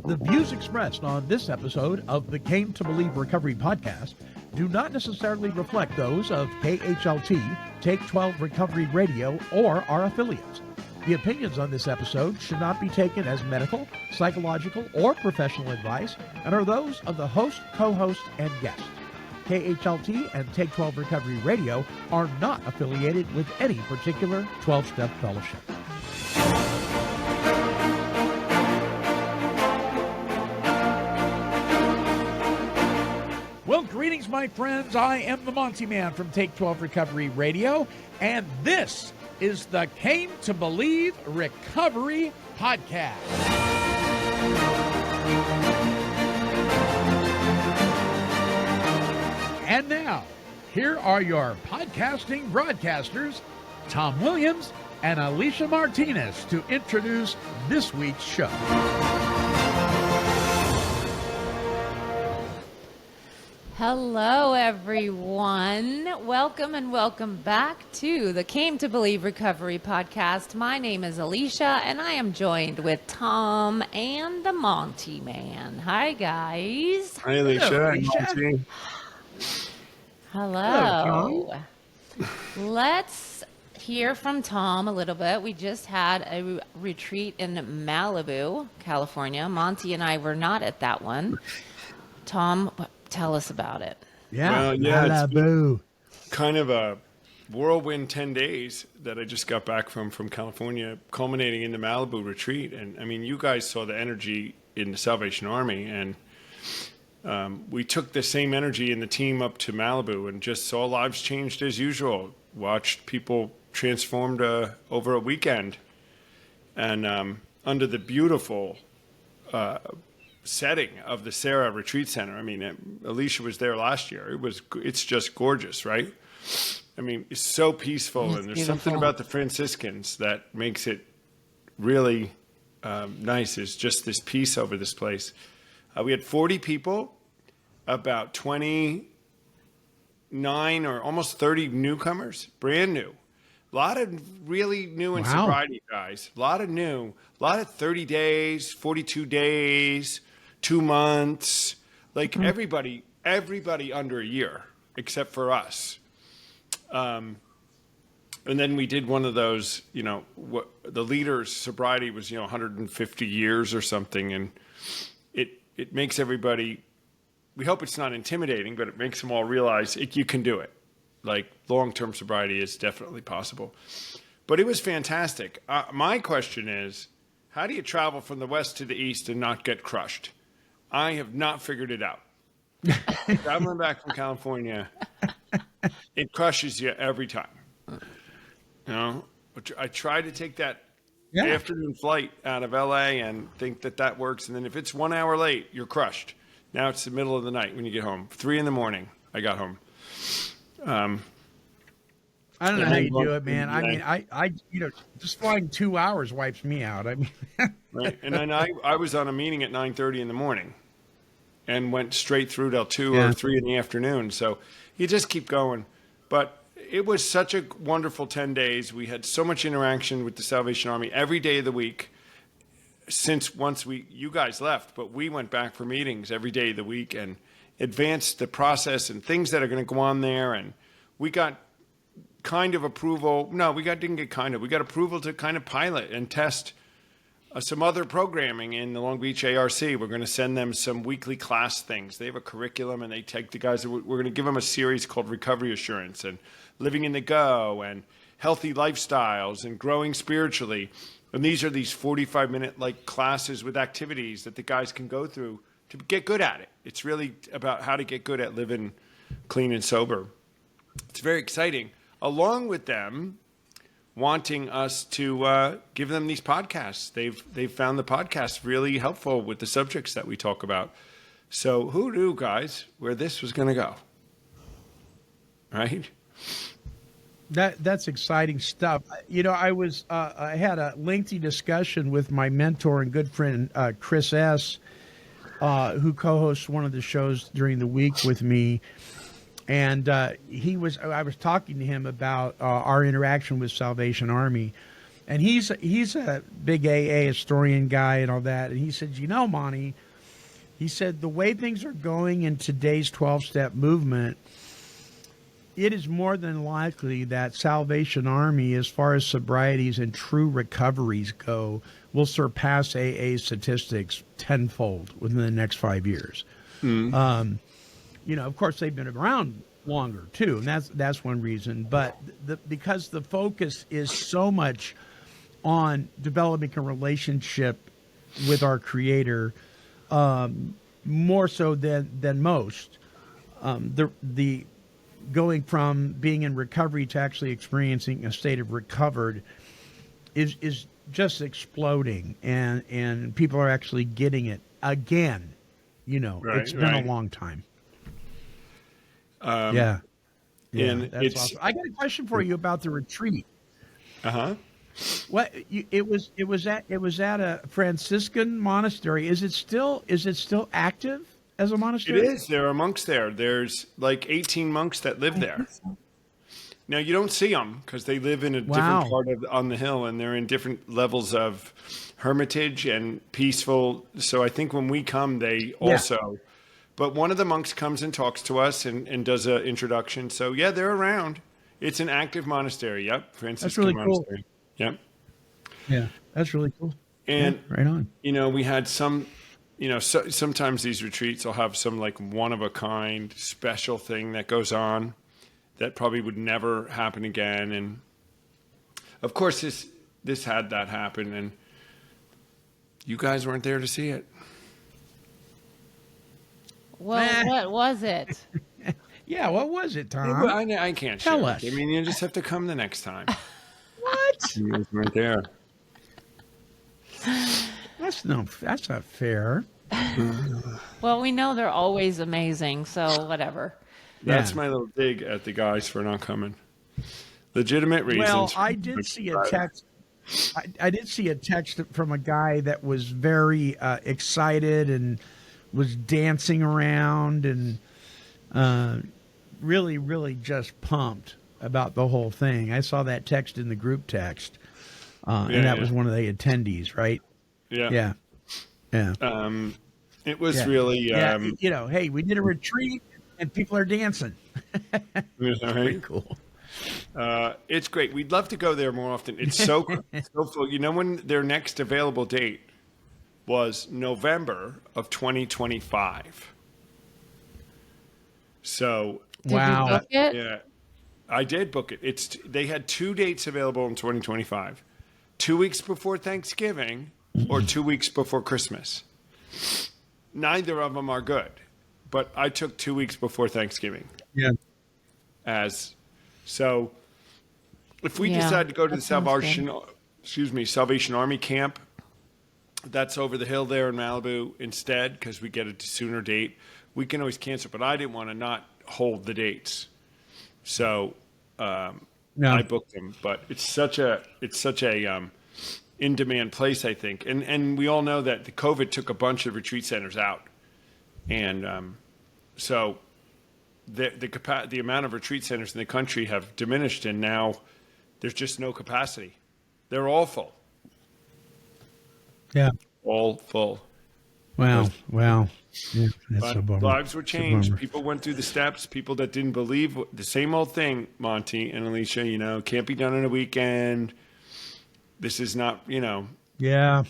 The views expressed on this episode of the Came to Believe Recovery podcast do not necessarily reflect those of KHLT, Take 12 Recovery Radio, or our affiliates. The opinions on this episode should not be taken as medical, psychological, or professional advice and are those of the host, co-host, and guest. KHLT and Take 12 Recovery Radio are not affiliated with any particular 12-step fellowship. Well, greetings, my friends. I am the Monty Man from Take 12 Recovery Radio, and this is the Came to Believe Recovery Podcast. And now, here are your podcasting broadcasters, Tom Williams and Alicia Martinez, to introduce this week's show. Hello, everyone. Welcome and welcome back to the Came to Believe Recovery Podcast. My name is Alicia, and I am joined with Tom and the Monty Man. Hi, guys. Hi, Alicia. Hello, Alicia. Monty. Hello. Let's hear from Tom a little bit. We just had a retreat in Malibu, California. Monty and I were not at that one. Tom, tell us about it. Yeah, Well, yeah, Malibu. Kind of a whirlwind 10 days that I just got back from California, culminating in the Malibu retreat. And I mean, you guys saw the energy in the Salvation Army, and we took the same energy in the team up to Malibu and just saw lives changed as usual. Watched people transformed over a weekend, and under the beautiful setting of the Sarah Retreat Center. I mean, Alicia was there last year. It's just gorgeous, right? I mean, it's so peaceful, and there's beautiful. something about the Franciscans that makes it really nice. Is just this peace over this place. We had 40 people, about 29 or almost 30 newcomers, brand new. A lot of really new in sobriety guys. A lot of new. A lot of 30 days, 42 days, 2 months. Like everybody under a year, except for us. And then we did one of those, the leader's sobriety was, 150 years or something. And it makes everybody, we hope it's not intimidating, but it makes them all realize you can do it. Like long-term sobriety is definitely possible. But it was fantastic. My question is, how do you travel from the west to the east and not get crushed? I have not figured it out. Traveling back from California, it crushes you every time. I try to take that afternoon flight out of LA and think that works. And then if it's 1 hour late, you're crushed. Now it's the middle of the night when you get home. 3 a.m, I got home. I don't know how you do it, man. I mean, I just flying 2 hours wipes me out. I mean, right. And then I was on a meeting at 9:30 in the morning and went straight through till 2 or 3 in the afternoon. So you just keep going. But it was such a wonderful 10 days. We had so much interaction with the Salvation Army every day of the week since you guys left, but we went back for meetings every day of the week and advanced the process and things that are going to go on there. And we got kind of approval. No, we got approval to kind of pilot and test some other programming in the Long Beach ARC. We're going to send them some weekly class things. They have a curriculum, and they take the guys. We're going to give them a series called Recovery Assurance and Living in the Go and Healthy Lifestyles and Growing Spiritually. And these are these 45-minute like classes with activities that the guys can go through to get good at it. It's really about how to get good at living clean and sober. It's very exciting. Along with them wanting us to give them these podcasts. They've found the podcast really helpful with the subjects that we talk about. So who knew, guys, where this was going to go? Right? That's exciting stuff. I had a lengthy discussion with my mentor and good friend Chris S., who co-hosts one of the shows during the week with me. And I was talking to him about our interaction with Salvation Army. And he's a big AA historian guy and all that. And he said, Monty, he said, the way things are going in today's 12-step movement, it is more than likely that Salvation Army, as far as sobrieties and true recoveries go, will surpass AA statistics tenfold within the next 5 years. Of course, they've been around longer too, and that's one reason. But because the focus is so much on developing a relationship with our Creator, more so than most, the going from being in recovery to actually experiencing a state of recovered is just exploding, and people are actually getting it again. It's been a long time. Yeah, and that's awesome. I got a question for you about the retreat. What it was at a Franciscan monastery. Is it still active as a monastery? It is. There are monks there. There's like 18 monks that live there. Now you don't see them because they live in a different part on the hill, and they're in different levels of hermitage and peaceful. So I think when we come, they also. But one of the monks comes and talks to us and does an introduction. So yeah, they're around. It's an active monastery. Yep, Franciscan really monastery. Cool. Yep. Yeah, that's really cool. And right on. We had some. Sometimes these retreats will have some like one of a kind special thing that goes on that probably would never happen again. And of course, this had that happen, and you guys weren't there to see it. Well, what was it? Yeah, what was it, Tom? I can't tell share us. I mean, you just have to come the next time. What? You guys weren't there. That's not fair. Well, we know they're always amazing, so whatever. That's my little dig at the guys for not coming. Legitimate reasons. Well, I did see a text. I did see a text from a guy that was very excited and was dancing around and really, really just pumped about the whole thing. I saw that text in the group text, and that was one of the attendees, right? Yeah. It was really. Hey, we did a retreat and people are dancing. Right? Pretty cool. It's great. We'd love to go there more often. It's so full. When their next available date was November of 2025. So Did you book it? yeah, I did book it. They had 2 dates available in 2025, 2 weeks before Thanksgiving or 2 weeks before Christmas. Neither of them are good, but I took 2 weeks before Thanksgiving. Yeah. So if we decide to go to the Salvation Army camp, that's over the hill there in Malibu instead, because we get a sooner date. We can always cancel, but I didn't want to not hold the dates, so I booked them. But it's such a in demand place, I think, and we all know that the COVID took a bunch of retreat centers out, and so the amount of retreat centers in the country have diminished, and now there's just no capacity. They're all full. Yeah. All full. Wow. Yeah, that's But so bummer. lives were changed. People went through the steps. People that didn't believe the same old thing, Monty and Alicia, can't be done in a weekend. This is not, Yeah.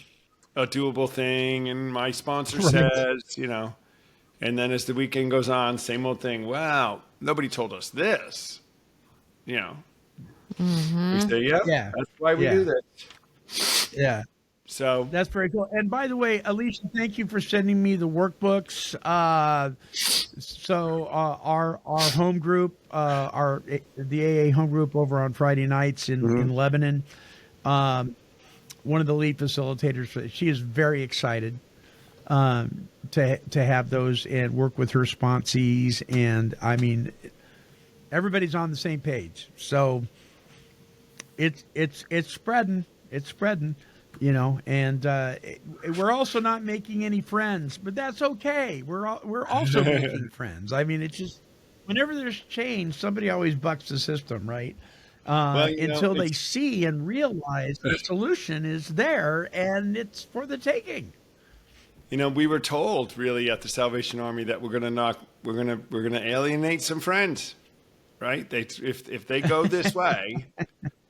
a doable thing. And my sponsor says, and then as the weekend goes on, same old thing. Wow, nobody told us this. We say, yeah, that's why we do this. Yeah. So That's very cool. And by the way, Alicia, thank you for sending me the workbooks. Our home group, the AA home group over on Friday nights in Lebanon, one of the lead facilitators, she is very excited to have those and work with her sponsees. And I mean, everybody's on the same page. So it's spreading. It's spreading. And we're also not making any friends, but that's okay. We're also making friends. I mean, it's just whenever there's change, somebody always bucks the system, right? Well, until they see and realize the solution is there and it's for the taking. we were told really at the Salvation Army that we're going to alienate some friends, right? If they go this way,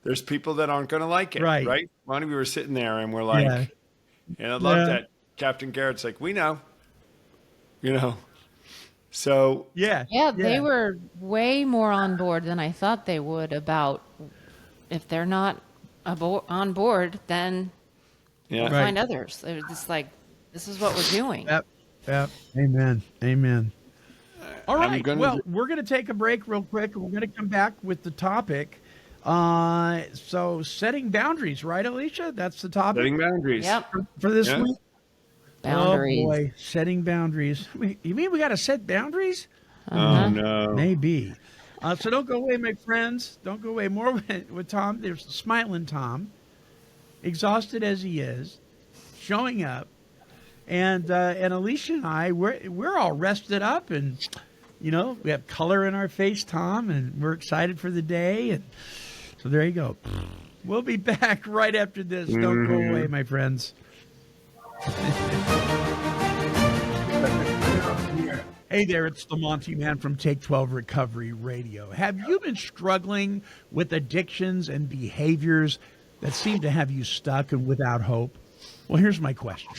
there's people that aren't going to like it, Right. right? Monty, we were sitting there and we're like, Yeah. and I love Yeah. that Captain Garrett's like, we know, so Yeah. Yeah, they were way more on board than I thought they would about if they're not on board, then yeah. we'll Right. find others. They're just like, this is what we're doing. Yep. Yep. Amen. Amen. All I'm right. gonna Well, do- we're going to take a break real quick. We're going to come back with the topic. So setting boundaries, right, Alicia? That's the topic Setting boundaries. Yep, for this Yeah. week. boundaries. Oh boy, setting boundaries. You mean we got to set boundaries? Oh no. Maybe. So don't go away, my friends. Don't go away. More with Tom. There's smiling Tom, exhausted as he is, showing up, and Alicia and I, we're all rested up, and we have color in our face, Tom, and we're excited for the day, and so there you go. We'll be back right after this. Don't go away, my friends. Hey there, it's the Monty Man from Take 12 Recovery Radio. Have you been struggling with addictions and behaviors that seem to have you stuck and without hope? Well, here's my question.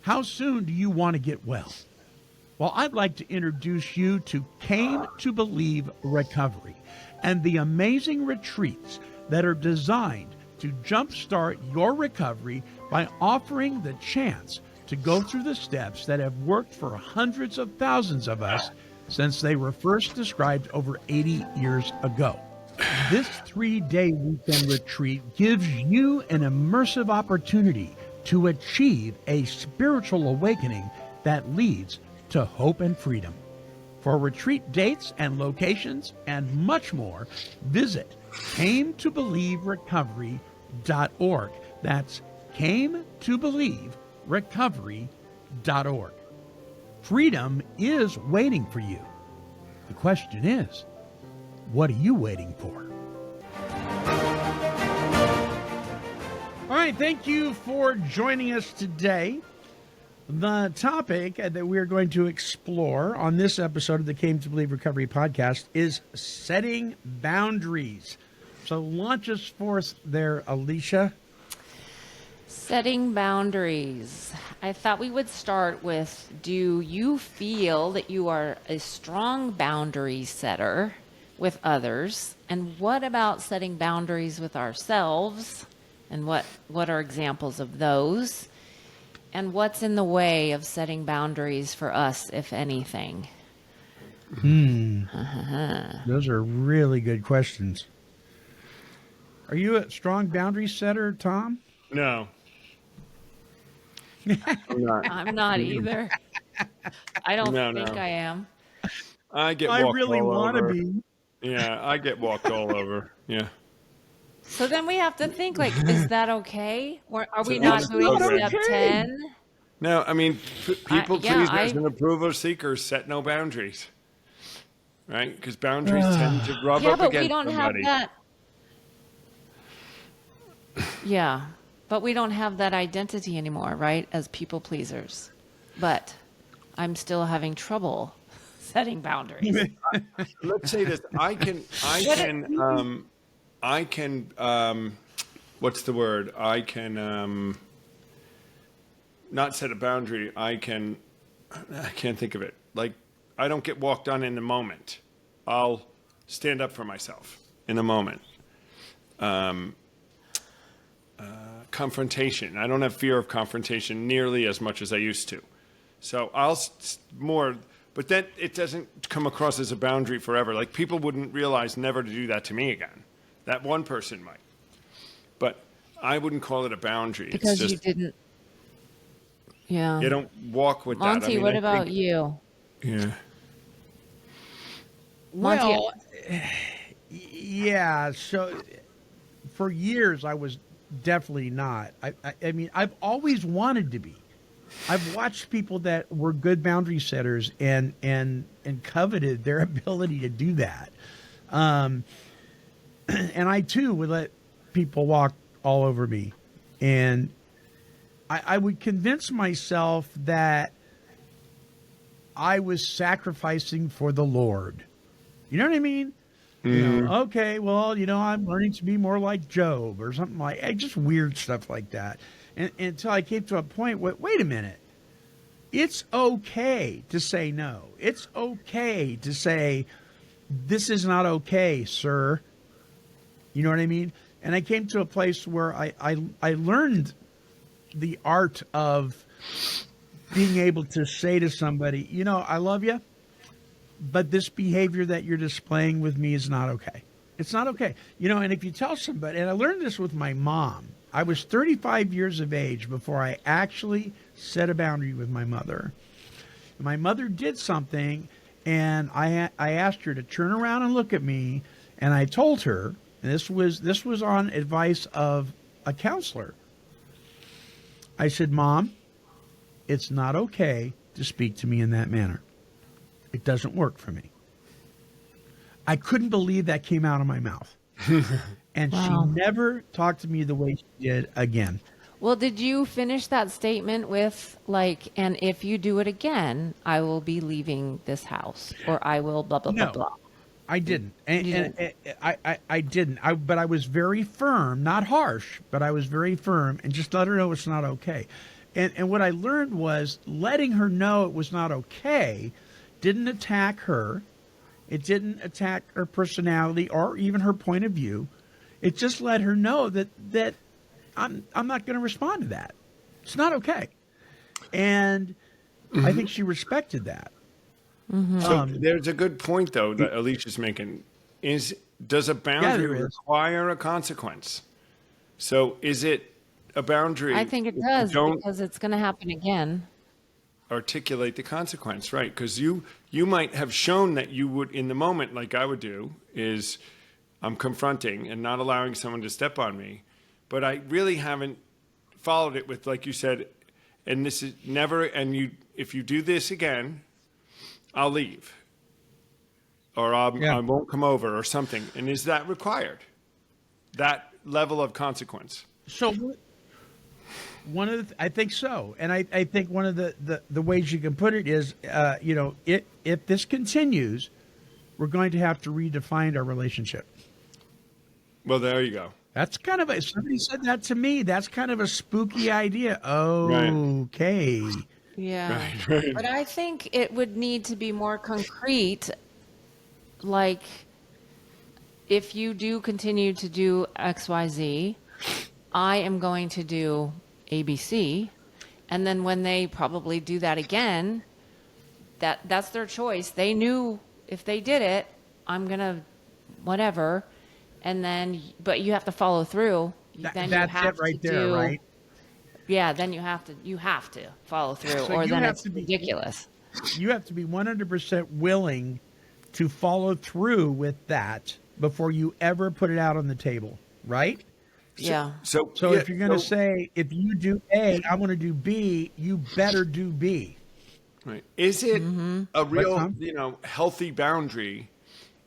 How soon do you want to get well? Well, I'd like to introduce you to Came to Believe Recovery and the amazing retreats that are designed to jumpstart your recovery by offering the chance to go through the steps that have worked for hundreds of thousands of us since they were first described over 80 years ago. This 3-day weekend retreat gives you an immersive opportunity to achieve a spiritual awakening that leads to hope and freedom. For retreat dates and locations and much more, visit cametobelieverecovery.org. That's cametobelieverecovery.org. Freedom is waiting for you. The question is, what are you waiting for? All right, thank you for joining us today. The topic that we're going to explore on this episode of the Came to Believe Recovery podcast is setting boundaries. So launch us forth there, Alicia. Setting boundaries. I thought we would start with, do you feel that you are a strong boundary setter with others? And what about setting boundaries with ourselves? And what are examples of those? And what's in the way of setting boundaries for us, if anything? Those are really good questions. Are you a strong boundary setter, Tom? No. I'm not. I'm not either. I don't No, think no. I am. I get I walked really all want to over. be. Yeah, I get walked all over. Yeah. So then we have to think, like, is that okay? Or are we So not that's doing not step okay. 10? No, I mean, people pleasers I- and approval seekers set no boundaries, right? Because boundaries tend to rub Yeah, up but against we don't somebody. have that. Yeah, but we don't have that identity anymore, right? As people pleasers. But I'm still having trouble setting boundaries. Let's say this: what's the word? I can not set a boundary. I can't think of it. Like, I don't get walked on in the moment. I'll stand up for myself in the moment. Confrontation. I don't have fear of confrontation nearly as much as I used to. So more, but then it doesn't come across as a boundary forever. Like, people wouldn't realize never to do that to me again. That one person might. But I wouldn't call it a boundary. Because it's you just, didn't. Yeah. you don't walk with that. Monty, I mean, what I about think- you? Yeah. Monty, Well, yeah. So for years, I was definitely not. I mean, I've always wanted to be. I've watched people that were good boundary setters and coveted their ability to do that. And I too would let people walk all over me. And I would convince myself that I was sacrificing for the Lord. You know what I mean? Okay, well, I'm learning to be more like Job or something just weird stuff like that. And until I came to a point where, wait a minute. It's okay to say no. It's okay to say, this is not okay, sir. You know what I mean? And I came to a place where I learned the art of being able to say to somebody, I love you, but this behavior that you're displaying with me is not okay. It's not okay. And if you tell somebody, and I learned this with my mom, I was 35 years of age before I actually set a boundary with my mother. My mother did something, and I asked her to turn around and look at me, and I told her, and this was on advice of a counselor. I said, Mom, it's not okay to speak to me in that manner. It doesn't work for me. I couldn't believe that came out of my mouth. And Wow. she never talked to me the way she did again. Well, did you finish that statement with and if you do it again, I will be leaving this house, or I will blah, blah, blah, No. blah. I didn't. And, You and I didn't. But I was very firm, not harsh, but I was very firm and just let her know it's not okay. And what I learned was letting her know it was not okay didn't attack her. It didn't attack her personality or even her point of view. It just let her know that I'm not going to respond to that. It's not okay. And I think she respected that. So there's a good point, though, that Alicia's making. Does a boundary there is. require a consequence? So is it a boundary? I think it if you does, don't because it's going to happen again. articulate the consequence, right? Because you might have shown that you would, in the moment, like I would do, is I'm confronting and not allowing someone to step on me, but I really haven't followed it with, like you said, and this is never. And if you do this again, I'll leave, or I won't come over, or something. And is that required? That level of consequence? So one of I think so, and I think one of the ways you can put it is, if this continues, we're going to have to redefine our relationship. Well, there you go. That's kind of somebody said that to me. That's kind of a spooky idea. Okay. Yeah. Right. But I think it would need to be more concrete. Like, if you do continue to do XYZ, I am going to do ABC. And then when they probably do that again, that's their choice. They knew if they did it, I'm going to whatever. And then, but you have to follow through. Then That's you have it right to there, do, right? Yeah, then you have to follow through, So or you then have it's to be- ridiculous. You have to be 100% willing to follow through with that before you ever put it out on the table, right? Yeah. So If you're going to say, if you do A, I'm going to do B, you better do B. right. Is it a real, Tom? healthy boundary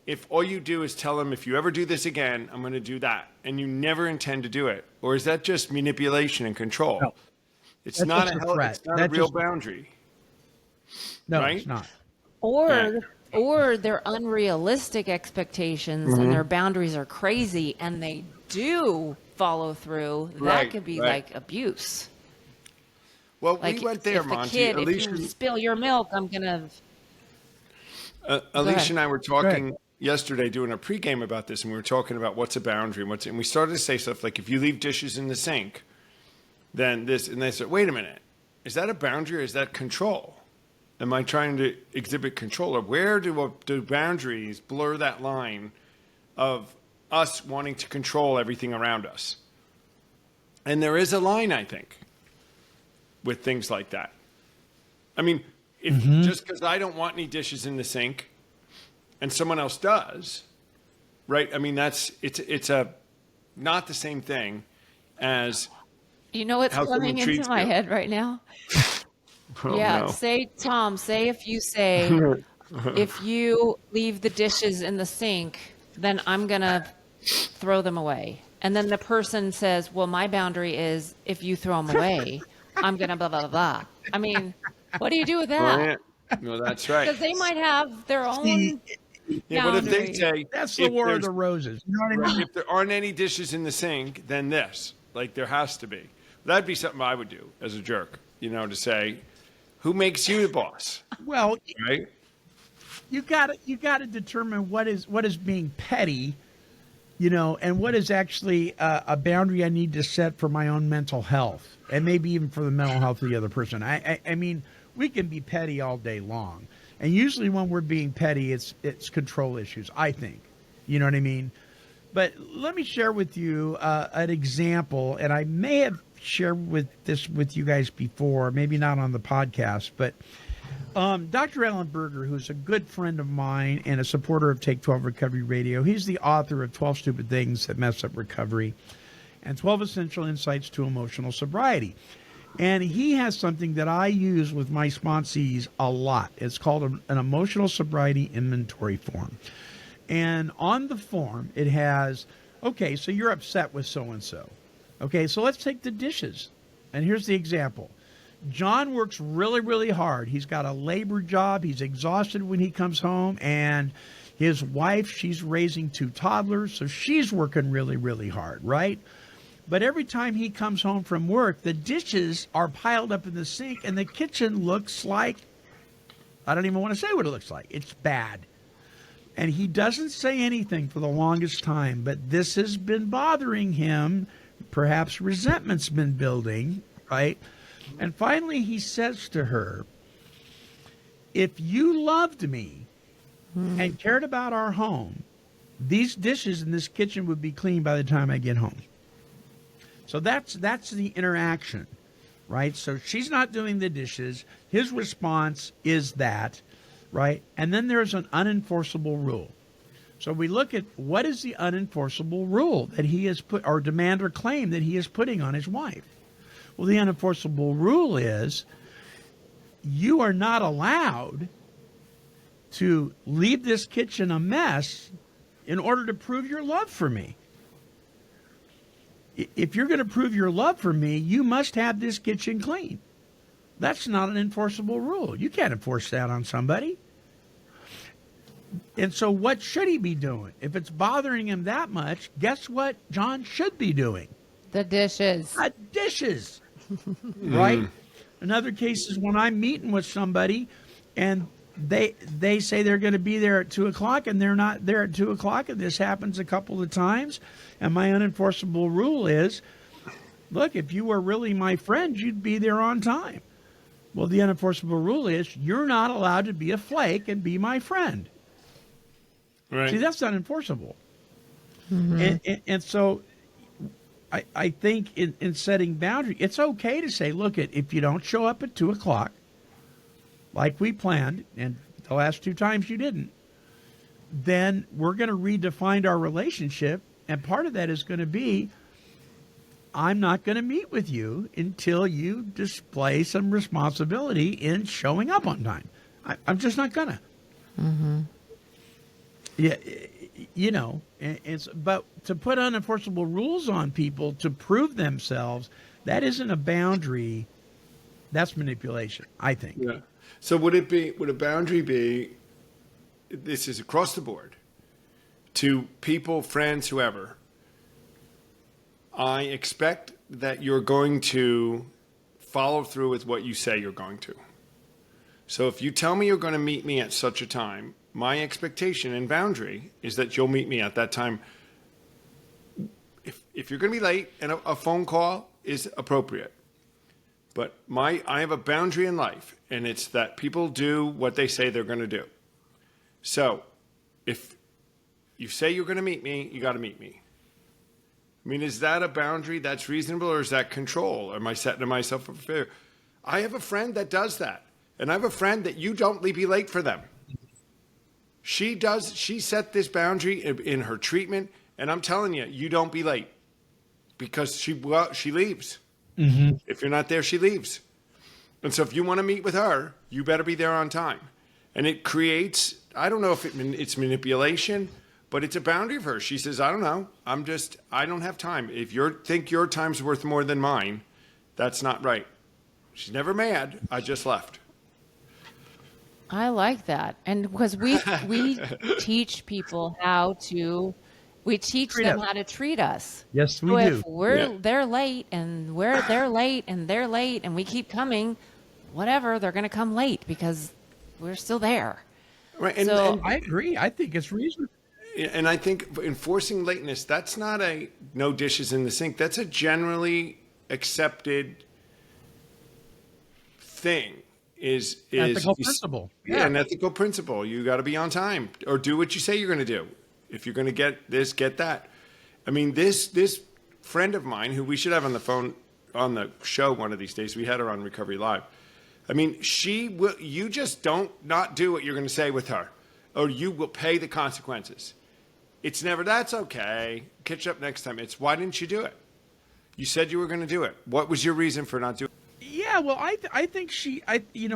if all you do is tell them, if you ever do this again, I'm going to do that, and you never intend to do it? Or is that just manipulation and control? No. It's That's not just a a threat. it's not a That's real just- boundary. No, Right? it's not. Or their unrealistic expectations and their boundaries are crazy and they do follow through. That Right, could be right. like abuse. Well, Like we went there, if the Monty. kid, Alicia, if you spill your milk, I'm gonna. Alicia and I were talking ahead. yesterday doing a pregame about this, and we were talking about what's a boundary and we started to say stuff like, if you leave dishes in the sink, then this, and they said, wait a minute, is that a boundary or is that control? Am I trying to exhibit control? Or where do boundaries blur that line of us wanting to control everything around us? And there is a line, I think, with things like that. I mean, if just because I don't want any dishes in the sink and someone else does, right? I mean, it's a not the same thing as You know what's how someone coming into treats my you. head right now? Oh, Yeah, no. say if you leave the dishes in the sink, then I'm gonna throw them away. And then the person says, well, my boundary is if you throw them away, I'm going to blah, blah, blah, blah. I mean, what do you do with Well, that? yeah. No, that's right. Because they might have their See, own Yeah, but if they boundary. say that's the if war of there's- the roses. You know what I right, mean? if there aren't any dishes in the sink, then this. Like there has to be. That'd be something I would do as a jerk. To say, who makes you the boss, Well, right? you got to determine what is being petty, and what is actually a boundary I need to set for my own mental health, and maybe even for the mental health of the other person. I mean, we can be petty all day long, and usually when we're being petty, it's control issues. I think, you know what I mean. But let me share with you an example, and I may have shared with you guys before, maybe not on the podcast, but Dr. Alan Berger, who's a good friend of mine and a supporter of Take 12 Recovery Radio, he's the author of 12 Stupid Things That Mess Up Recovery and 12 Essential Insights to Emotional Sobriety. And he has something that I use with my sponsees a lot. It's called an emotional sobriety inventory form. And on the form, it has, okay, so you're upset with so-and-so. Okay, so let's take the dishes. And here's the example. John works really, really hard. He's got a labor job. He's exhausted when he comes home. And his wife, she's raising 2 toddlers, so she's working really, really hard, right? But every time he comes home from work, the dishes are piled up in the sink, and the kitchen looks like, I don't even want to say what it looks like. It's bad. And he doesn't say anything for the longest time, but this has been bothering him. Perhaps resentment's been building, right? And finally he says to her, if you loved me and cared about our home, these dishes in this kitchen would be clean by the time I get home. So that's the interaction, right? So she's not doing the dishes. His response is that, right? And then there's an unenforceable rule. So we look at what is the unenforceable rule that he has put, or demand or claim that he is putting on his wife. Well, the unenforceable rule is you are not allowed to leave this kitchen a mess in order to prove your love for me. If you're going to prove your love for me, you must have this kitchen clean. That's not an enforceable rule. You can't enforce that on somebody. And so what should he be doing? If it's bothering him that much, guess what John should be doing? The dishes. Dishes. Right? In other cases, when I'm meeting with somebody and they say they're going to be there at 2 o'clock and they're not there at 2 o'clock, and this happens a couple of times, and my unenforceable rule is, look, if you were really my friend, you'd be there on time. Well, the unenforceable rule is you're not allowed to be a flake and be my friend. Right. See, that's unenforceable. And so I think in setting boundaries, it's okay to say, look, if you don't show up at 2 o'clock, like we planned, and the last 2 times you didn't, then we're going to redefine our relationship. And part of that is going to be, I'm not going to meet with you until you display some responsibility in showing up on time. I'm just not going to. Yeah, but to put unenforceable rules on people to prove themselves, that isn't a boundary. That's manipulation, I think. Yeah. So would a boundary be, this is across the board, to people, friends, whoever, I expect that you're going to follow through with what you say you're going to. So if you tell me you're going to meet me at such a time, my expectation and boundary is that you'll meet me at that time. If you're going to be late and a phone call is appropriate. But I have a boundary in life, and it's that people do what they say they're going to do. So if you say you're going to meet me, you got to meet me. I mean, is that a boundary that's reasonable, or is that control? Am I setting myself up for failure? I have a friend that does that. And I have a friend that you don't be late for them. She set this boundary in her treatment, and I'm telling you, you don't be late, because she leaves. Mm-hmm. If you're not there, she leaves. And so if you want to meet with her, you better be there on time. And it creates, I don't know if it's manipulation, But it's a boundary of hers. She says, I don't know. I don't have time. If you think your time's worth more than mine, that's not right. She's never mad. I just left. I like that. And because we teach people how to treat us. Yes, we So do. if they're late and they're late and they're late and we keep coming, whatever, they're going to come late because we're still there. Right. So I agree. I think it's reasonable. And I think enforcing lateness, that's not a no dishes in the sink. That's a generally accepted thing. Is Ethical principle. Yeah, an ethical principle. You got to be on time or do what you say you're going to do. If you're going to get this, get that. I mean, this friend of mine who we should have on the phone on the show one of these days. We had her on Recovery Live. I mean, you just don't not do what you're going to say with her, or you will pay the consequences. It's never, that's okay. Catch up next time. It's, why didn't you do it? You said you were going to do it. What was your reason for not doing it? Yeah, well, I think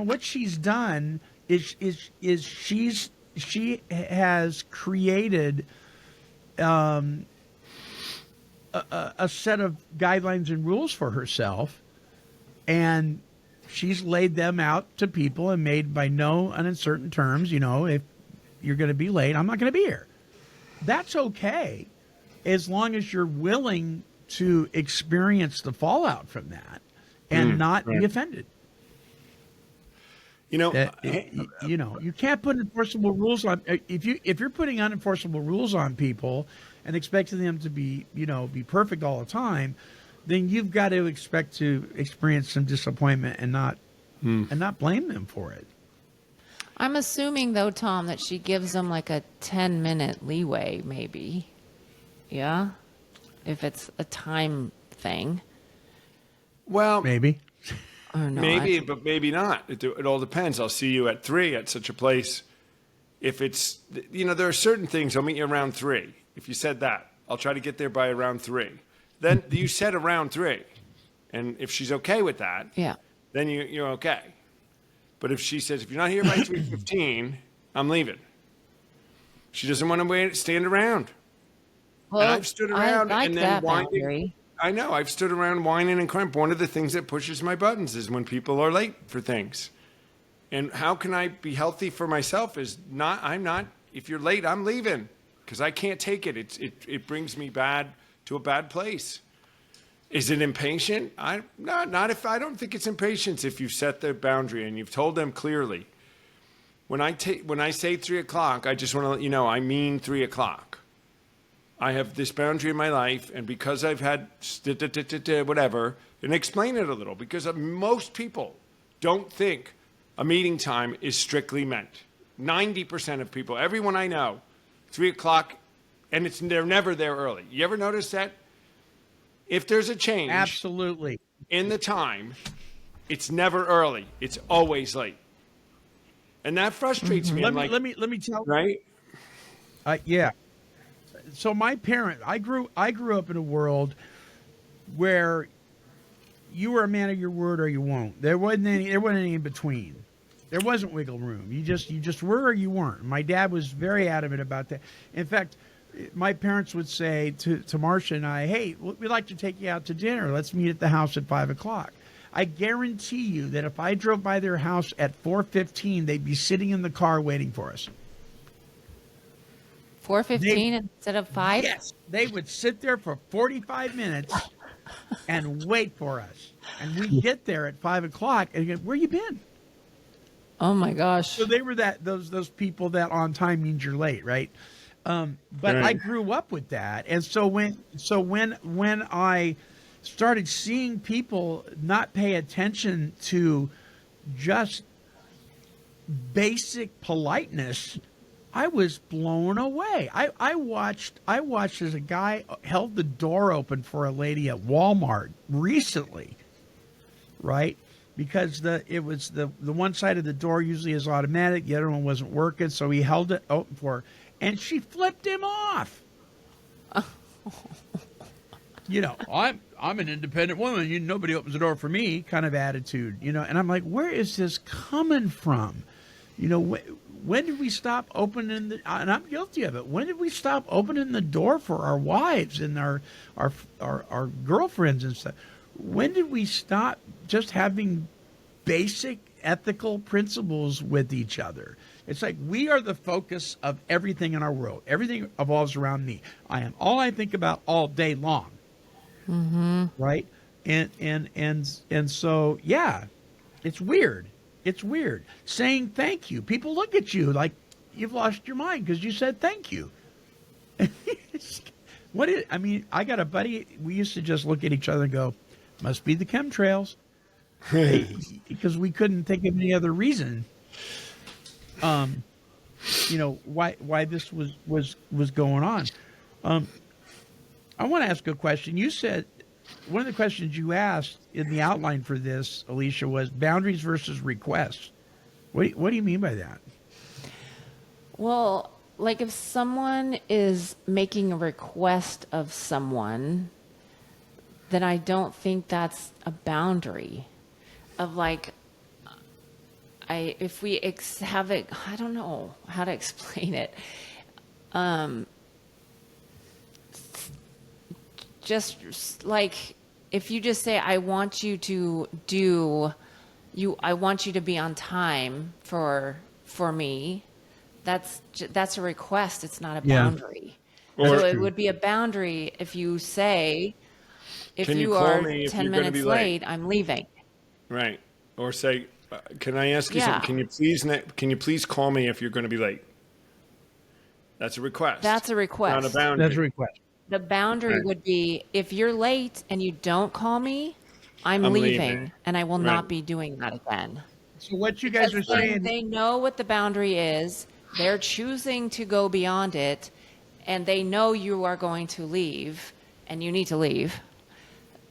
what she's done is she has created a set of guidelines and rules for herself, and she's laid them out to people and made by no uncertain terms. If you're going to be late, I'm not going to be here. That's okay, as long as you're willing to experience the fallout from that and not be offended. You can't put enforceable rules on if you're putting unenforceable rules on people and expecting them to be perfect all the time, then you've got to expect to experience some disappointment and not blame them for it. I'm assuming, though, Tom, that she gives them like a 10-minute leeway, maybe. Yeah? If it's a time thing. Well, maybe. Or not. Maybe, but maybe not. It all depends. I'll see you at 3 at such a place. If it's, there are certain things, I'll meet you around 3. If you said that, I'll try to get there by around 3. Then you said around 3. And if she's okay with that, then you're okay. But if she says, if you're not here by 3:15, I'm leaving. She doesn't want to stand around. Well, and I've stood around I like and then that whining. boundary. I know. I've stood around whining and crying. One of the things that pushes my buttons is when people are late for things. And how can I be healthy for myself if you're late, I'm leaving because I can't take it. It brings me to a bad place. Is it impatient? Not if I don't think it's impatience if you've set the boundary and you've told them clearly. When I say 3 o'clock, I just want to let you know I mean 3 o'clock. I have this boundary in my life, and because I've had whatever, and explain it a little, because most people don't think a meeting time is strictly meant. 90% of people, everyone I know, 3 o'clock, and they're never there early. You ever notice that? If there's a change Absolutely. in the time, it's never early. It's always late. And that frustrates me. Let me tell right? Yeah. So my I grew up in a world where you were a man of your word or you won't. There wasn't any in between. There wasn't wiggle room. You just were or you weren't. My dad was very adamant about that. In fact, my parents would say to Marcia and I, hey, we'd like to take you out to dinner. Let's meet at the house at 5 o'clock. I guarantee you that if I drove by their house at 4:15, they'd be sitting in the car waiting for us. 4:15 instead of 5? Yes. They would sit there for 45 minutes and wait for us. And we'd get there at 5 o'clock and go, where you been? Oh, my gosh. So they were those people that on time means you're late, right? But I grew up with that, and so when I started seeing people not pay attention to just basic politeness, I was blown away. I watched as a guy held the door open for a lady at Walmart recently, right? Because it was the one side of the door usually is automatic, the other one wasn't working, so he held it open for her. And she flipped him off. I'm an independent woman. Nobody opens the door for me kind of attitude, And I'm like, where is this coming from? when did we stop opening and I'm guilty of it. When did we stop opening the door for our wives and our girlfriends and stuff? When did we stop just having basic ethical principles with each other? It's like we are the focus of everything in our world. Everything evolves around me. I am all I think about all day long. Mm-hmm. Right? And so yeah, it's weird. It's weird. Saying thank you. People look at you like you've lost your mind because you said thank you. I got a buddy, we used to just look at each other and go, must be the chemtrails. Because we couldn't think of any other reason. Why this was going on. I want to ask a question. You said one of the questions you asked in the outline for this, Alicia, was boundaries versus requests. What do you mean by that? Well, like if someone is making a request of someone, then I don't think that's a boundary. Of like, if we have it, I don't know how to explain it. Just like if you just say, I want you to I want you to be on time for me. That's a request. It's not a boundary. So it would be a boundary if you say, if you are 10 minutes late, I'm leaving. Right. Or say, can I ask you something? Can you please call me if you're going to be late? That's a request. That's a request. Not a boundary. That's a request. The boundary would be if you're late and you don't call me, I'm leaving and I will not be doing that again. So what you guys are saying, they know what the boundary is. They're choosing to go beyond it, and they know you are going to leave and you need to leave.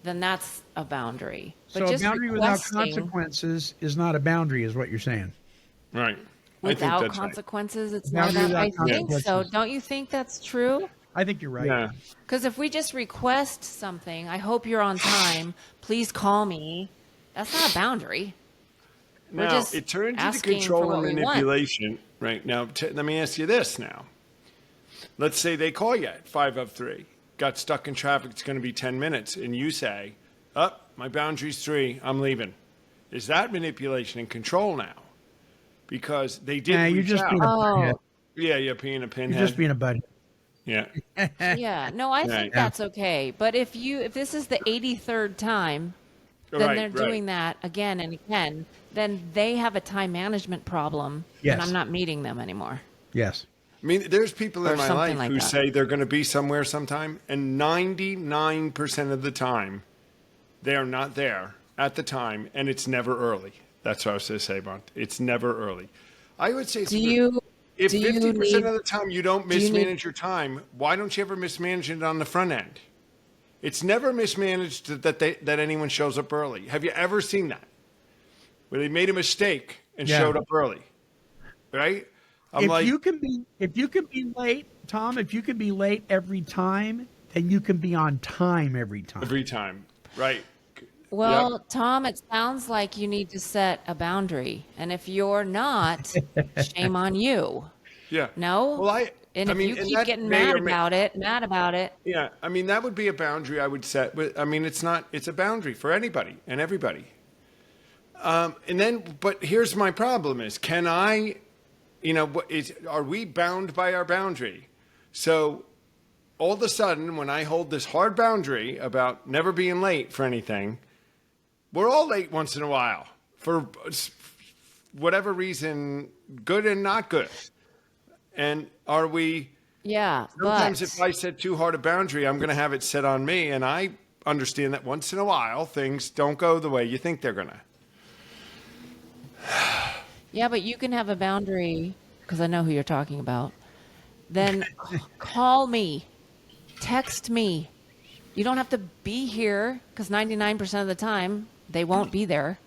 Then that's a boundary. But so just a boundary without consequences is not a boundary, is what you're saying. Right. Without consequences, it's not a boundary. I think so. Don't you think that's true? I think you're right. Yeah. Because if we just request something, I hope you're on time, please call me, that's not a boundary. We're Now, just it turns into asking control for what and we want. manipulation. Right. Now, let me ask you this now. Let's say they call you at 5 of 3. Got stuck in traffic. It's going to be 10 minutes. And you say, my boundary's 3. I'm leaving. Is that manipulation and control now? Because they did you're just out. being a butthead. Yeah, you're being a pinhead. You're just being a butthead. Yeah. Yeah. No, I think that's okay. But if this is the 83rd time, then they're doing that again and again, then they have a time management problem, and I'm not meeting them anymore. Yes. I mean, there's people in my life like who that. say they're going to be somewhere sometime, and 99% of the time, they are not there at the time, and it's never early. That's what I was going to say, Bont. It's never early. I would say, if 50% of the time you don't mismanage your time, why don't you ever mismanage it on the front end? It's never mismanaged that anyone shows up early. Have you ever seen that? Where they made a mistake and showed up early, right? If you can be late, Tom, if you can be late every time, then you can be on time every time. Every time, right? Well, Tom, it sounds like you need to set a boundary, and if you're not, shame on you. Yeah. No. Well, if you keep getting mad about it. Yeah, I mean, that would be a boundary I would set. But I mean, it's a boundary for anybody and everybody. But here's my problem is, can I, are we bound by our boundary? So all of a sudden, when I hold this hard boundary about never being late for anything, we're all late once in a while for whatever reason, good and not good. And are we? Yeah. Sometimes if I set too hard a boundary, I'm going to have it set on me. And I understand that once in a while, things don't go the way you think they're going to. Yeah, but you can have a boundary, because I know who you're talking about. Then call me, text me. You don't have to be here, because 99% of the time they won't be there.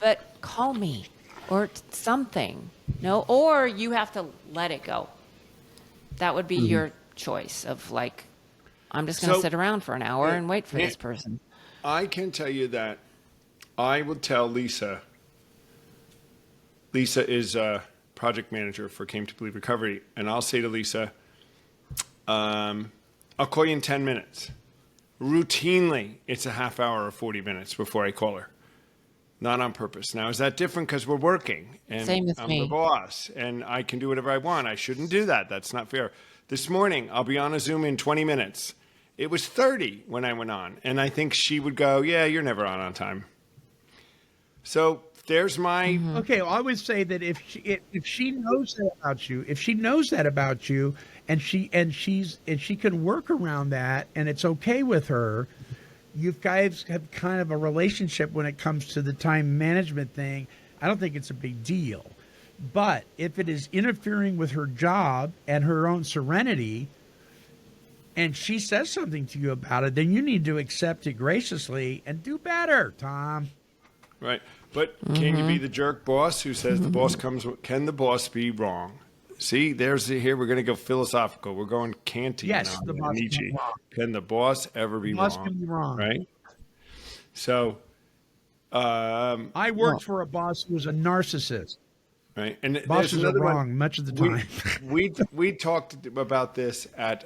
But call me or something. No, or you have to let it go. That would be your choice of like, I'm just going to sit around for an hour and wait for this person. I can tell you that I would tell Lisa. Lisa is project manager for Came to Believe Recovery, and I'll say to Lisa, I'll call you in 10 minutes. Routinely, it's a half hour or 40 minutes before I call her. Not on purpose. Now, is that different because we're working and Same with I'm me. the boss and I can do whatever I want? I shouldn't do that. That's not fair. This morning, I'll be on a Zoom in 20 minutes. It was 30 when I went on. And I think she would go, yeah, you're never on time. So there's my... Okay, well, I would say that if she knows that about you, and she can work around that, and it's okay with her, you guys have kind of a relationship when it comes to the time management thing. I don't think it's a big deal. But if it is interfering with her job and her own serenity, and she says something to you about it, then you need to accept it graciously and do better, Tom. Right. But can you be the jerk boss who says the boss comes? Can the boss be wrong? See, here we're going to go philosophical. We're going Kantian. Yes, the boss can Nietzsche. be wrong. Can the boss ever be The boss wrong? can be wrong. Right. So, I worked for a boss who was a narcissist. right, and Bosses there's are another wrong one. much of the time. We talked about this at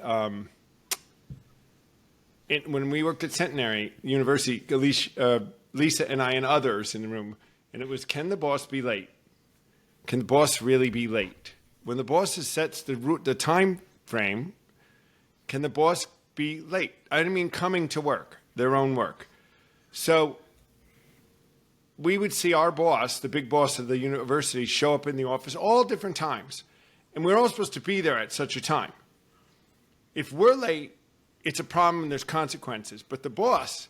when we worked at Centenary University. Lisa and I and others in the room, and it was, can the boss be late? Can the boss really be late? When the boss sets the time frame, can the boss be late? I don't mean coming to work, their own work. So we would see our boss, the big boss of the university, show up in the office all different times. And we're all supposed to be there at such a time. If we're late, it's a problem and there's consequences. But the boss,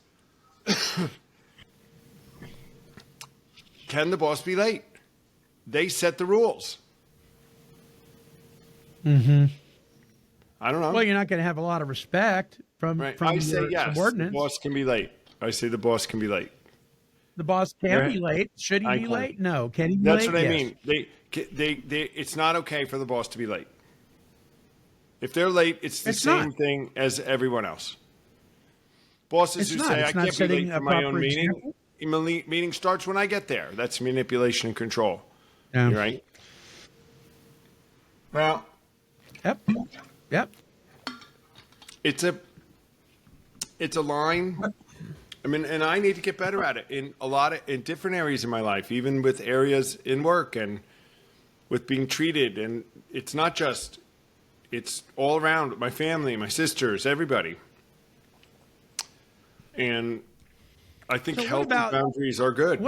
can the boss be late? They set the rules. Mm-hmm. I don't know. Well, you're not going to have a lot of respect from Right. from I your say yes. The subordinates. boss can be late. I say the boss can be late. The boss can Yeah. be late. Should he I be can. late? No. Can he be That's late? what I Yes. mean. It's not okay for the boss to be late. If they're late, it's the It's same not. thing as everyone else. Bosses It's who not. say, It's I not can't be setting late a for my own proper meeting. example. Meeting starts when I get there. That's manipulation and control. Yeah. You're right? Well, Yep. Yep. it's a line. I mean, and I need to get better at it in different areas in my life, even with areas in work and with being treated. And it's not just, it's all around with my family, my sisters, everybody. And I think So what healthy about- boundaries are good.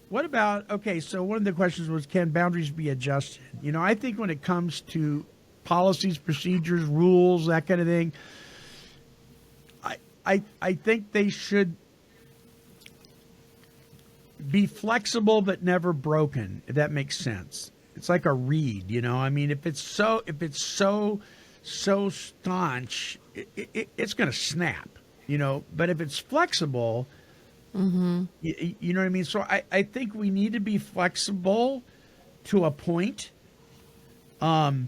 What about, okay, so one of the questions was, can boundaries be adjusted? You know, I think when it comes to policies, procedures, rules, that kind of thing, I think they should be flexible but never broken, if that makes sense. It's like a reed, you know. I mean, if it's so staunch, it's going to snap, you know. But if it's flexible, you know what I mean? So I think we need to be flexible to a point. So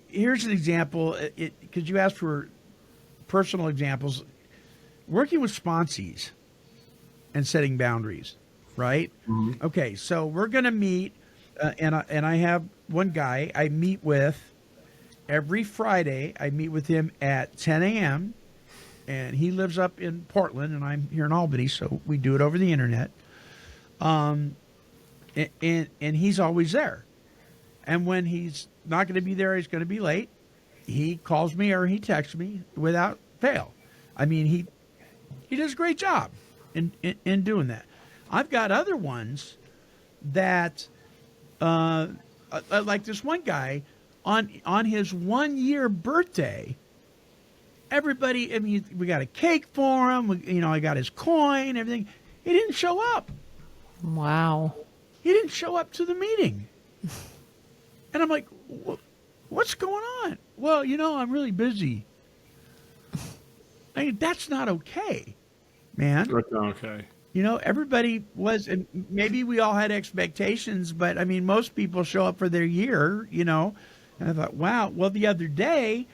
here's an example, because you asked for personal examples. Working with sponsees and setting boundaries, right? Okay, so we're going to meet, and I have one guy I meet with every Friday. I meet with him at 10 a.m., and he lives up in Portland, and I'm here in Albany, so we do it over the internet. And he's always there. And when he's not going to be there, he's going to be late. He calls me or he texts me without fail. I mean, he does a great job in doing that. I've got other ones that, like this one guy, on his 1 year birthday, everybody, I mean, we got a cake for him. I got his coin, everything. He didn't show up. Wow. He didn't show up to the meeting. And I'm like, what's going on? Well, I'm really busy. I mean, that's not okay, man. That's not okay. Everybody was, and maybe we all had expectations, but I mean, most people show up for their year, And I thought, wow. Well, the other day,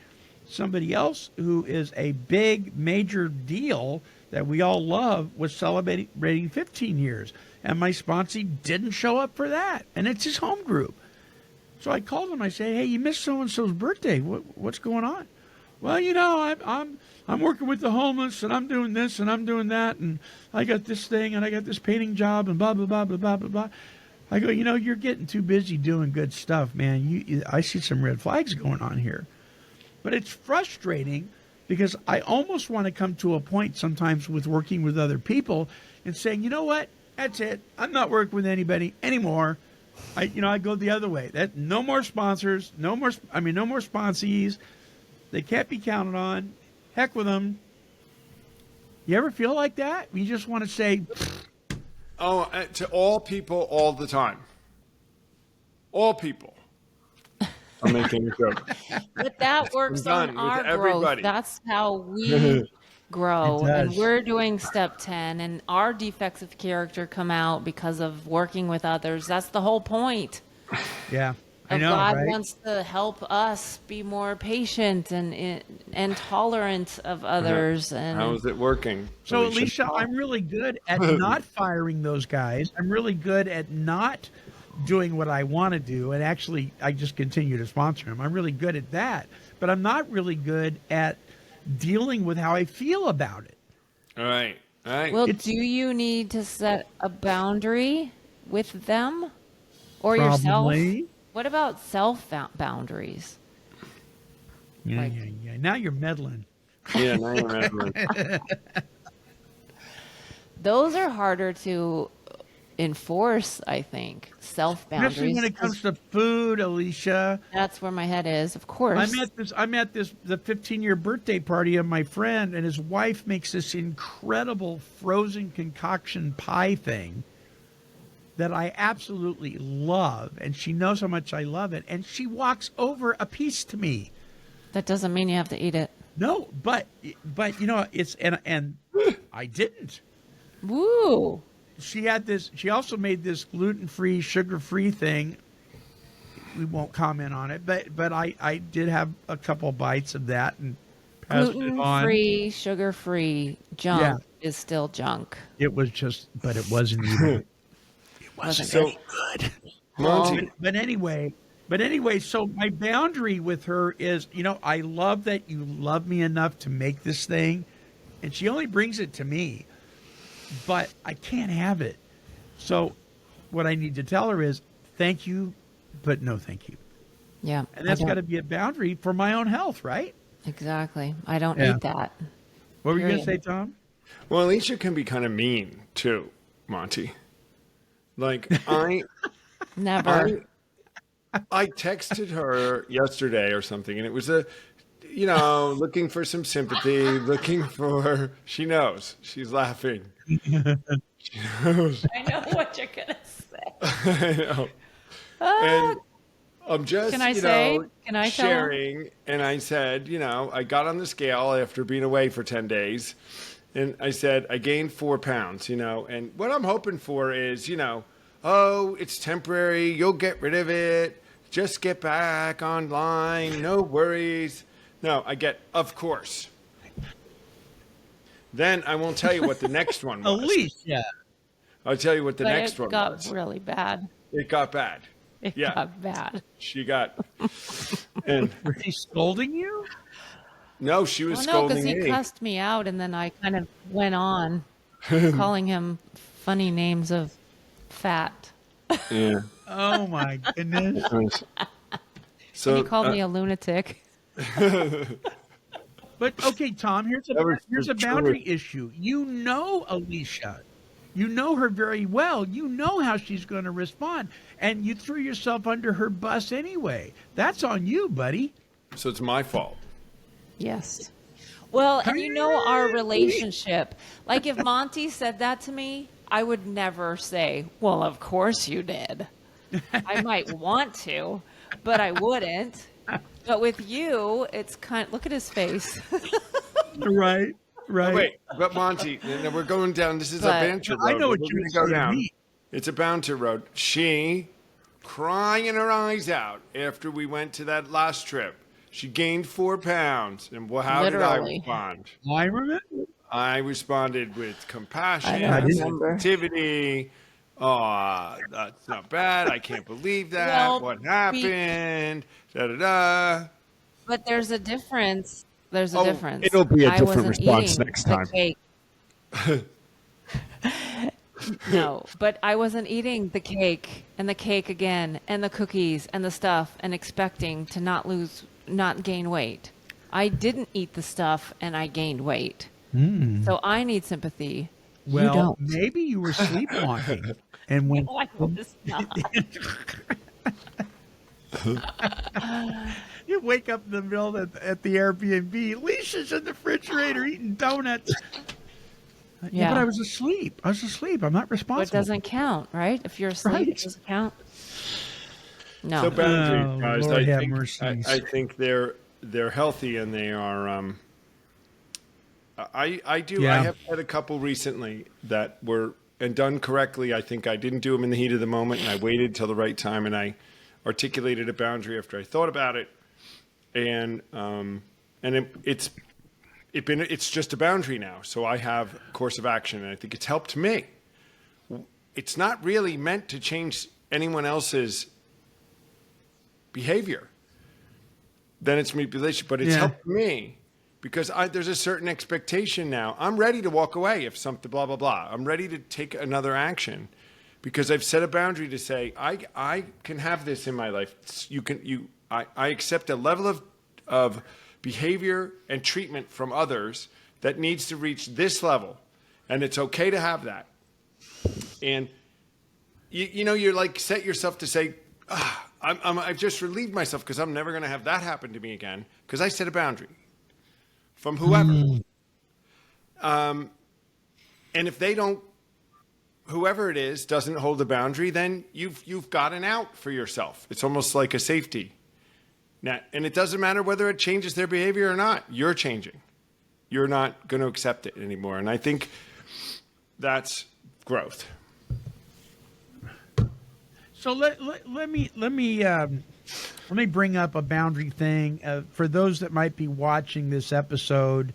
somebody else who is a big, major deal that we all love was celebrating 15 years. And my sponsee didn't show up for that. And it's his home group. So I called him. I said, hey, you missed so-and-so's birthday. What's going on? Well, I'm working with the homeless, and I'm doing this, and I'm doing that, and I got this thing, and I got this painting job, and blah, blah, blah, blah, blah, blah, blah. I go, you're getting too busy doing good stuff, man. I see some red flags going on here. But it's frustrating because I almost want to come to a point sometimes with working with other people and saying, you know what? That's it. I'm not working with anybody anymore. I go the other way. No more sponsors, no more sponsees. They can't be counted on. Heck with them. You ever feel like that? You just want to say, to all people all the time. All people. I'm making a joke. But that works on our growth. Everybody. That's how we grow. It does. And we're doing step 10, and our defects of character come out because of working with others. That's the whole point. yeah, I know, God right? wants to help us be more patient and tolerant of others. And How is it working? So, Alicia, I'm really good at not firing those guys. I'm really good at not doing what I want to do. And actually, I just continue to sponsor them. I'm really good at that. But I'm not really good at dealing with how I feel about it. All right. Well, do you need to set a boundary with them or yourself? What about self-boundaries? Yeah. Now you're meddling. Yeah, now you're meddling. Those are harder to enforce, I think. Self-boundaries. Especially when it comes to food, Alicia. That's where my head is, of course. I'm at the 15-year birthday party of my friend, and his wife makes this incredible frozen concoction pie thing that I absolutely love, and she knows how much I love it, and she walks over a piece to me. That doesn't mean you have to eat it. No, but it's and I didn't. Woo! She also made this gluten-free, sugar-free thing. We won't comment on it, but I did have a couple bites of that and passed it on. Gluten-free, sugar-free junk is still junk. It was but it wasn't even. It wasn't So any good. Monty. But anyway, so my boundary with her is, I love that you love me enough to make this thing, and she only brings it to me. But I can't have it. So what I need to tell her is thank you, but no thank you. Yeah. And that's got to be a boundary for my own health, right? Exactly. I don't need that. What were you going to say, Tom? Well, Alicia can be kind of mean too, Monty. Like Never. I texted her yesterday or something, and it was looking for some sympathy, she knows. She's laughing. She knows. I know what you're going to say. I know. And I'm just, Can I sharing. And I said, I got on the scale after being away for 10 days. And I said, I gained 4 pounds, and what I'm hoping for is, it's temporary. You'll get rid of it. Just get back online. No worries. No, I get, of course. Then I won't tell you what the next one was. Alicia. I'll tell you what the next one was. It got really bad. It got bad. It got bad. She got. And Was she scolding you? no, she was No, scolding because he me. cussed me out, and then I kind of went on calling him funny names of fat. Yeah. Oh, my goodness. So He called me a lunatic. But, okay, Tom, here's a boundary issue. You know Alicia. You know her very well. You know how she's going to respond. And you threw yourself under her bus anyway. That's on you, buddy. So it's my fault. Yes. Well, and our relationship. Like if Monty said that to me, I would never say, well, of course you did. I might want to, but I wouldn't. But with you, it's look at his face. Right. Wait, but Monty, we're going down. This is a banter road. I know what We're you're gonna go saying. down. It's a banter road. She crying her eyes out after we went to that last trip. She gained 4 pounds. And how did I Literally. respond? I remember. I responded with compassion, I don't remember. sensitivity. Oh, that's not bad. I can't believe that. Well, What happened? Da da da. But there's a difference. There's a Oh, difference. it'll be a I different wasn't response eating next the time. cake. No, but I wasn't eating the cake and the cake again and the cookies and the stuff and expecting to not gain weight. I didn't eat the stuff and I gained weight. So I need sympathy. You Well, don't. maybe you were sleepwalking, and when No, I was not. you wake up in the middle at the Airbnb, Alicia's in the refrigerator eating donuts. Yeah. But I was asleep. I'm not responsible. But it doesn't count, right? If you're asleep, Right. it doesn't count. No. So boundaries, Oh, guys. Lord have I mercies. think they're healthy and they are. I do. Yeah. I have had a couple recently that were and done correctly. I think I didn't do them in the heat of the moment, and I waited till the right time, and I articulated a boundary after I thought about it, and it's just a boundary now. So I have a course of action, and I think it's helped me. It's not really meant to change anyone else's behavior. Then it's manipulation, but it's helped me because there's a certain expectation now. I'm ready to walk away if something blah blah blah. I'm ready to take another action because I've set a boundary to say I can have this in my life. I accept a level of behavior and treatment from others that needs to reach this level, and it's okay to have that. And you're like set yourself to say, I've just relieved myself because I'm never going to have that happen to me again because I set a boundary from whoever. And if they don't, whoever it is doesn't hold the boundary, then you've got an out for yourself. It's almost like a safety net, and it doesn't matter whether it changes their behavior or not. You're changing. You're not going to accept it anymore, and I think that's growth. So let me bring up a boundary thing for those that might be watching this episode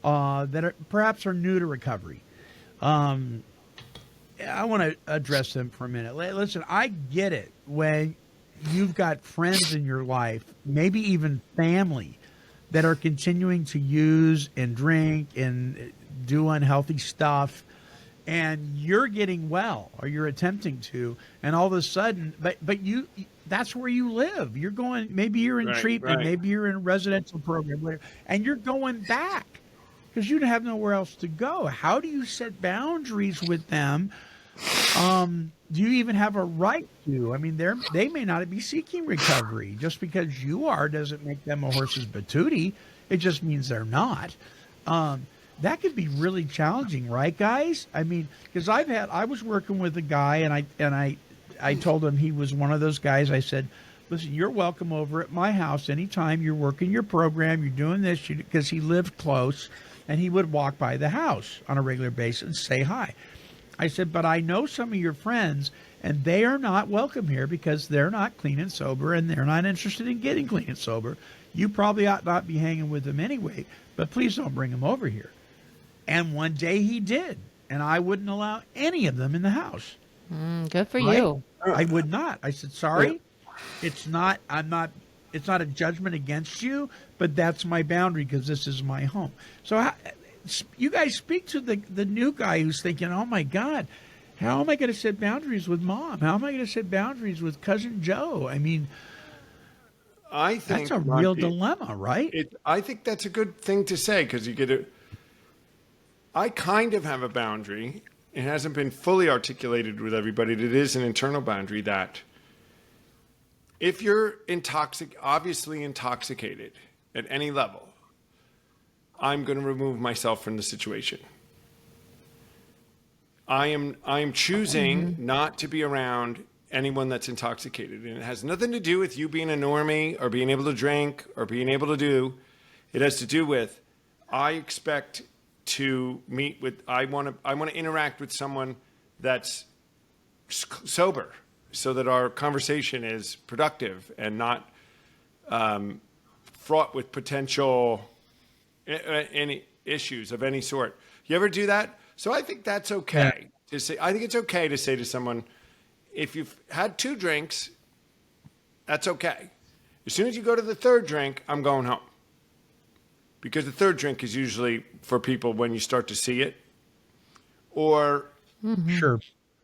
that perhaps are new to recovery. I want to address them for a minute. Listen, I get it when you've got friends in your life, maybe even family, that are continuing to use and drink and do unhealthy stuff. And you're getting well, or you're attempting to, and all of a sudden, but you, that's where you live. You're going, maybe you're in treatment, maybe you're in a residential program, whatever, and you're going back because you have nowhere else to go. How do you set boundaries with them? Do you even have a right to? I mean, they may not be seeking recovery. Just because you are doesn't make them a horse's patootie. It just means they're not. That could be really challenging, right, guys? I mean, because I was working with a guy, and I told him he was one of those guys. I said, listen, you're welcome over at my house anytime you're working your program, you're doing this, because he lived close, and he would walk by the house on a regular basis and say hi. I said, but I know some of your friends, and they are not welcome here because they're not clean and sober, and they're not interested in getting clean and sober. You probably ought not be hanging with them anyway, but please don't bring them over here. And one day he did, and I wouldn't allow any of them in the house. Good for you. I would not. I said, sorry, it's not a judgment against you, but that's my boundary because this is my home. So you guys speak to the new guy who's thinking, oh my God, how am I going to set boundaries with mom? How am I going to set boundaries with cousin Joe? I mean, I think that's a real dilemma, right? I think that's a good thing to say because you get it. I kind of have a boundary. It hasn't been fully articulated with everybody. It is an internal boundary that if you're obviously intoxicated at any level, I'm going to remove myself from the situation. I am choosing not to be around anyone that's intoxicated. And it has nothing to do with you being a normie or being able to drink or being able to do. It has to do with I expect to meet with, I want to interact with someone that's sober so that our conversation is productive and not fraught with potential any issues of any sort. You ever do that? So I think that's okay to say. I think it's okay to say to someone, if you've had 2 drinks, that's okay. As soon as you go to the 3rd drink, I'm going home. Because the 3rd drink is usually for people when you start to see it. Or, Sure.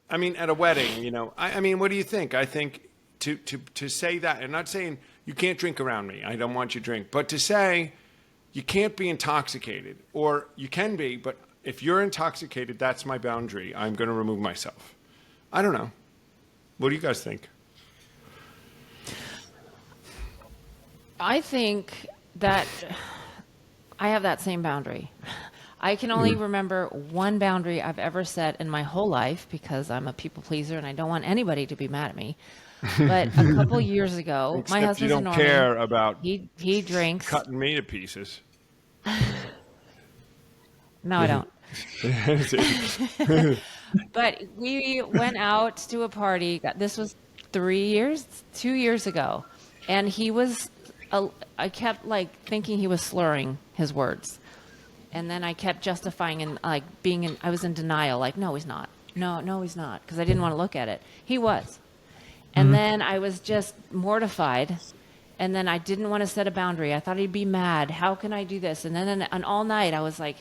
I mean, at a wedding, you know, I mean, what do you think? I think to say that, and not saying you can't drink around me, I don't want you to drink, but to say you can't be intoxicated, or you can be, but if you're intoxicated, that's my boundary. I'm going to remove myself. I don't know. What do you guys think? I think that I have that same boundary. I can only remember one boundary I've ever set in my whole life because I'm a people pleaser and I don't want anybody to be mad at me. But a couple years ago, my Except husband's you a don't Norman. care about He drinks. cutting me to pieces. No, I don't. But we went out to a party. This was 2 years ago, and he was. I kept like thinking he was slurring his words, and then I kept justifying and like being in. I was in denial, like no, he's not. No, he's not, because I didn't want to look at it. He was, and then I was just mortified. And then I didn't want to set a boundary. I thought he'd be mad. How can I do this? And then and all night I was like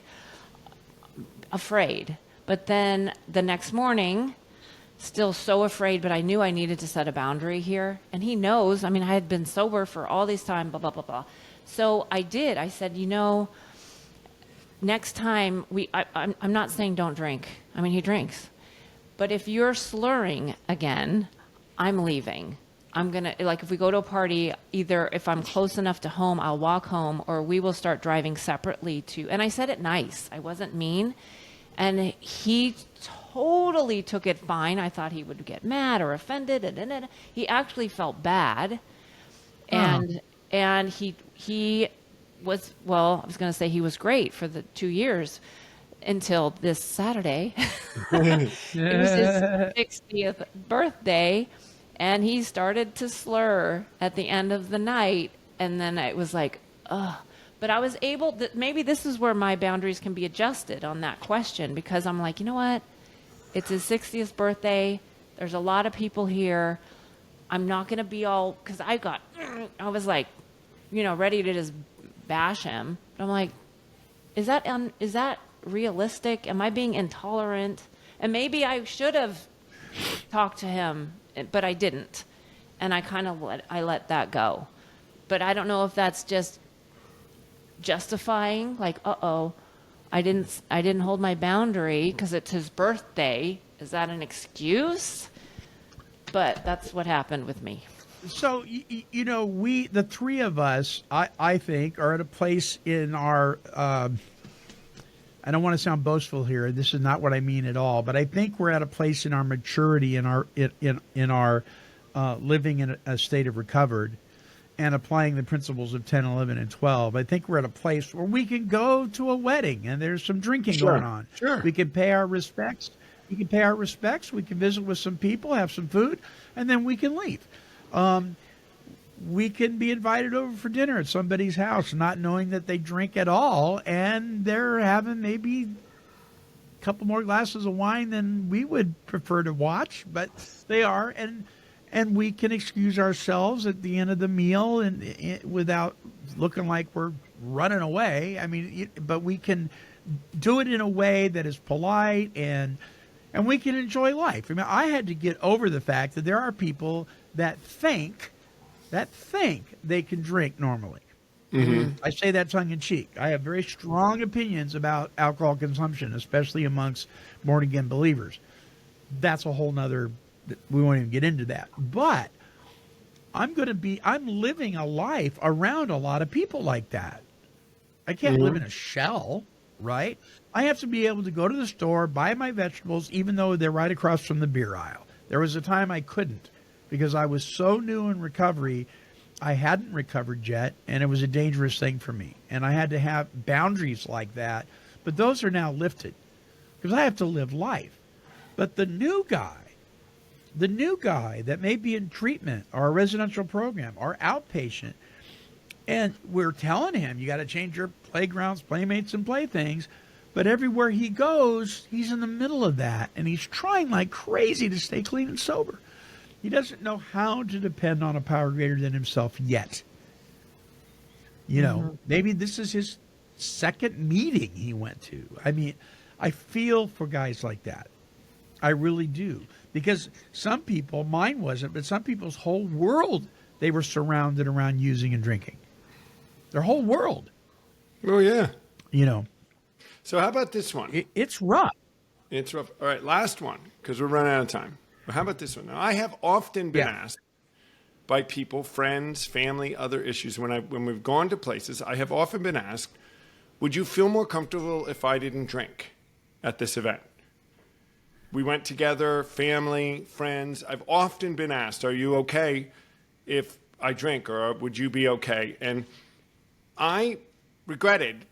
afraid. But then the next morning, still so afraid, but I knew I needed to set a boundary here. And he knows. I mean, I had been sober for all this time, blah, blah, blah, blah. So I did. I said, you know, next time I'm not saying don't drink. I mean, he drinks. But if you're slurring again, I'm leaving. I'm going to, like, if we go to a party, either if I'm close enough to home, I'll walk home, or we will start driving separately to, and I said it nice. I wasn't mean. And he totally took it fine. I thought he would get mad or offended. And he actually felt bad. And he was, well, I was going to say he was great for the 2 years until this Saturday. It was his 60th birthday. And he started to slur at the end of the night. And then it was like, ugh. But I was able to, maybe this is where my boundaries can be adjusted on that question, because I'm like, you know what? It's his 60th birthday. There's a lot of people here. I'm not going to be all, because I was like, you know, ready to just bash him. But I'm like, is that realistic? Am I being intolerant? And maybe I should have talked to him, but I didn't. And I kind of let that go. But I don't know if that's just justifying, like, I didn't hold my boundary because it's his birthday. Is that an excuse? But that's what happened with me. So, you know, the three of us, I think, are at a place in our, I don't want to sound boastful here. This is not what I mean at all. But I think we're at a place in our maturity, in our living in a state of recovered and applying the principles of 10, 11, and 12. I think we're at a place where we can go to a wedding and there's some drinking going on. Sure. We can pay our respects. We can visit with some people, have some food, and then we can leave. We can be invited over for dinner at somebody's house, not knowing that they drink at all, and they're having maybe a couple more glasses of wine than we would prefer to watch, but they are, and we can excuse ourselves at the end of the meal and without looking like we're running away. I mean, but we can do it in a way that is polite and we can enjoy life. I mean, I had to get over the fact that there are people that think they can drink normally. Mm-hmm. I say that tongue in cheek. I have very strong opinions about alcohol consumption, especially amongst born again believers. That's a whole nother, we won't even get into that. But I'm living a life around a lot of people like that. I can't live in a shell, right? I have to be able to go to the store, buy my vegetables, even though they're right across from the beer aisle. There was a time I couldn't because I was so new in recovery. I hadn't recovered yet, and it was a dangerous thing for me. And I had to have boundaries like that. But those are now lifted because I have to live life. But the new guy that may be in treatment or a residential program or outpatient, And we're telling him, you got to change your playgrounds, playmates, and playthings. But everywhere he goes, he's in the middle of that. And he's trying like crazy to stay clean and sober. He doesn't know how to depend on a power greater than himself yet. You know, maybe this is his second meeting he went to. I mean, I feel for guys like that. I really do. Because some people, mine wasn't, but some people's whole world, they were surrounded around using and drinking. Their whole world. Oh, yeah. You know. So how about this one? It's rough. It's rough. All right, last one, because we're running out of time. But how about this one? Now, I have often been asked by people, friends, family, other issues, when we've gone to places, I have often been asked, would you feel more comfortable if I didn't drink at this event? We went together, family, friends. I've often been asked, are you okay if I drink, or would you be okay? And I regretted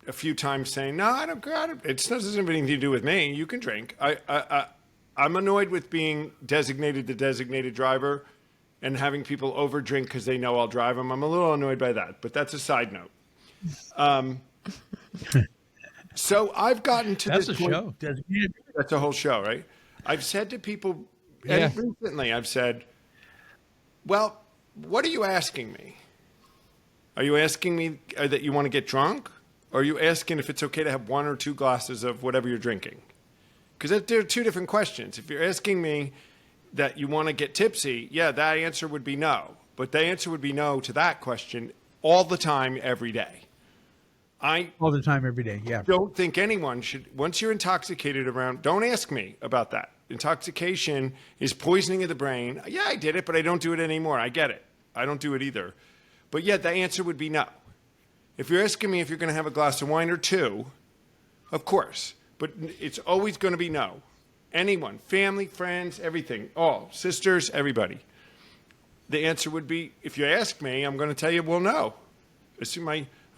a few times saying, no, I don't. It doesn't have anything to do with me. You can drink. I'm annoyed with being designated the designated driver and having people over drink because they know I'll drive them. I'm a little annoyed by that, but that's a side note. So I've gotten to That's this a point. show. Designated. That's a whole show, right? I've said to people, and recently I've said, well, what are you asking me? Are you asking me that you want to get drunk? Or are you asking if it's okay to have 1 or 2 glasses of whatever you're drinking? Because there are two different questions. If you're asking me that you want to get tipsy, yeah, that answer would be no. But the answer would be no to that question all the time, every day. All the time, every day, yeah. Don't think anyone should, once you're intoxicated around, don't ask me about that. Intoxication is poisoning of the brain. Yeah, I did it, but I don't do it anymore. I get it. I don't do it either. But yeah, the answer would be no. If you're asking me if you're going to have a glass of wine or 2, of course. But it's always going to be no. Anyone, family, friends, everything, all, sisters, everybody. The answer would be, if you ask me, I'm going to tell you, well, no.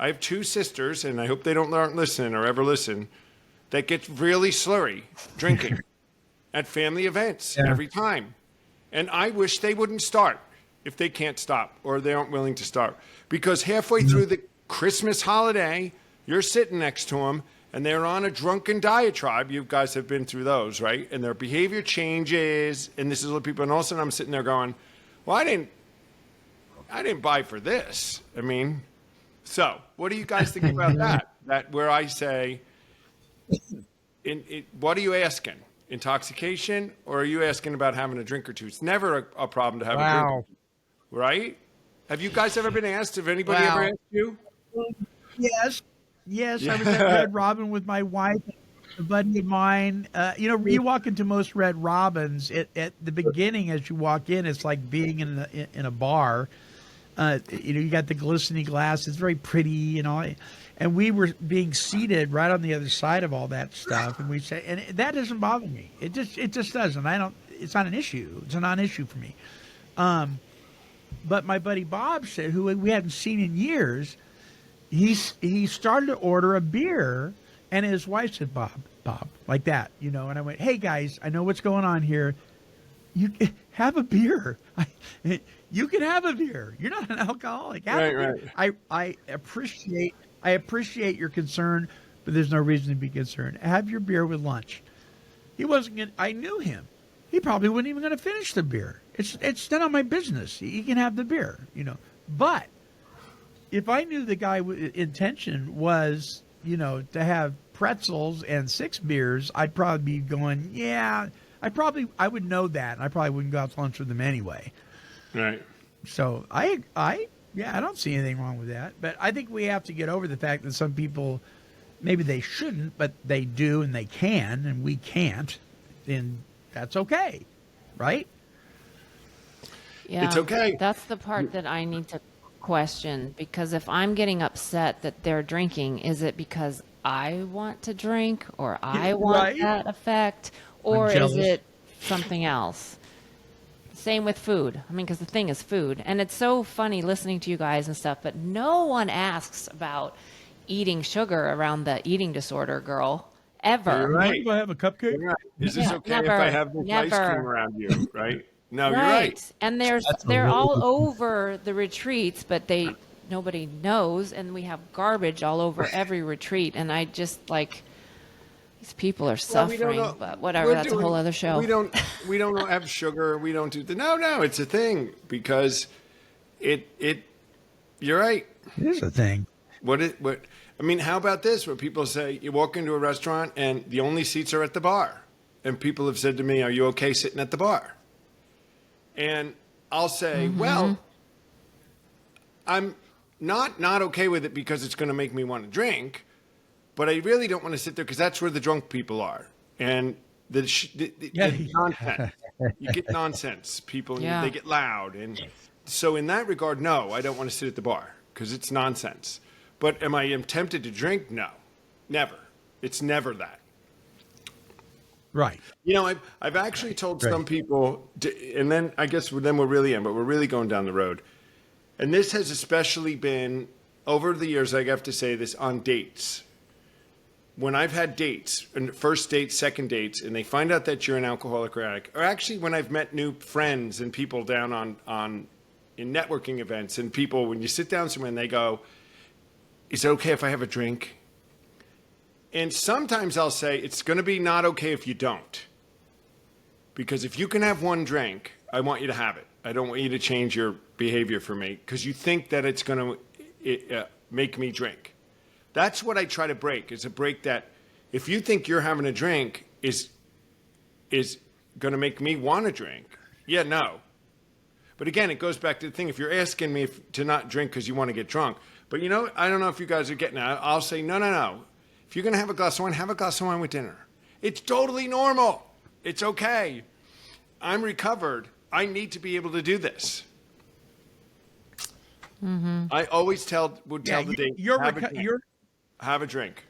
I have 2 sisters, and I hope they aren't listening or ever listen, that get really slurry drinking at family events every time. And I wish they wouldn't start if they can't stop or they aren't willing to start. Because halfway through the Christmas holiday, you're sitting next to them, and they're on a drunken diatribe. You guys have been through those, right? And their behavior changes, and this is what people, and all of a sudden I'm sitting there going, well, I didn't buy for this. I mean, so what do you guys think about that? That where I say, what are you asking? Intoxication, or are you asking about having a drink or 2? It's never a problem to have a drink, right? Have you guys ever been asked? Have anybody ever asked you? Yes. I was at Red Robin with my wife, a buddy of mine. You walk into most Red Robins at the beginning. As you walk in, it's like being in a bar. You got the glistening glass. It's very pretty and all. And we were being seated right on the other side of all that stuff. And we say, and that doesn't bother me. It just doesn't. It's not an issue. It's a non-issue for me. But my buddy Bob said, who we hadn't seen in years, he started to order a beer, and his wife said, Bob, like that, And I went, hey guys, I know what's going on here. You have a beer. You can have a beer. You're not an alcoholic. Have a beer. Right. I appreciate your concern, but there's no reason to be concerned. Have your beer with lunch. He wasn't. I knew him. He probably wasn't even going to finish the beer. It's none of my business. He can have the beer, But if I knew the guy intention was, to have pretzels and 6 beers, I'd probably be going, yeah. I would know that, and I probably wouldn't go out to lunch with him anyway. Right. So I don't see anything wrong with that. But I think we have to get over the fact that some people, maybe they shouldn't, but they do and they can, and we can't. And that's okay, right? Yeah, it's okay. That's the part that I need to question, because if I'm getting upset that they're drinking, is it because I want to drink or I want that effect, or is it something else? Same with food. I mean, because the thing is food. And it's so funny listening to you guys and stuff, but no one asks about eating sugar around the eating disorder girl ever. You're right. Do I have a cupcake? Right. Is this okay if I have this ice cream around you, right? No, you're right. And they're all over the retreats, but they nobody knows, and we have garbage all over every retreat, and I just like, these people are suffering, but whatever, that's a whole other show. We don't have sugar. We don't do no, it's a thing because you're right. It is a thing. I mean, how about this? Where people say you walk into a restaurant and the only seats are at the bar. And people have said to me, are you okay sitting at the bar? And I'll say, well, I'm not okay with it because it's going to make me want to drink, but I really don't want to sit there because that's where the drunk people are. And the nonsense. You get nonsense. People, they get loud. And so in that regard, no, I don't want to sit at the bar because it's nonsense. But am I tempted to drink? No, never. It's never that. Right. You know, I've actually told some people, and then I guess then we're really in, but we're really going down the road. And this has especially been over the years, I have to say this, on dates. When I've had dates, and first dates, second dates, and they find out that you're an alcoholic or addict, or actually when I've met new friends and people down in networking events, and people, when you sit down somewhere and they go, is it okay if I have a drink? And sometimes I'll say, it's going to be not okay if you don't. Because if you can have one drink, I want you to have it. I don't want you to change your behavior for me because you think that it's going to make me drink. That's what I try to break, is a break that if you think you're having a drink is going to make me want to drink, yeah, no. But again, it goes back to the thing, if you're asking me to not drink because you want to get drunk, but you know, I don't know if you guys are getting it. I'll say, no. If you're going to have a glass of wine with dinner. It's totally normal. It's okay. I'm recovered. I need to be able to do this. I always tell the date, have a drink.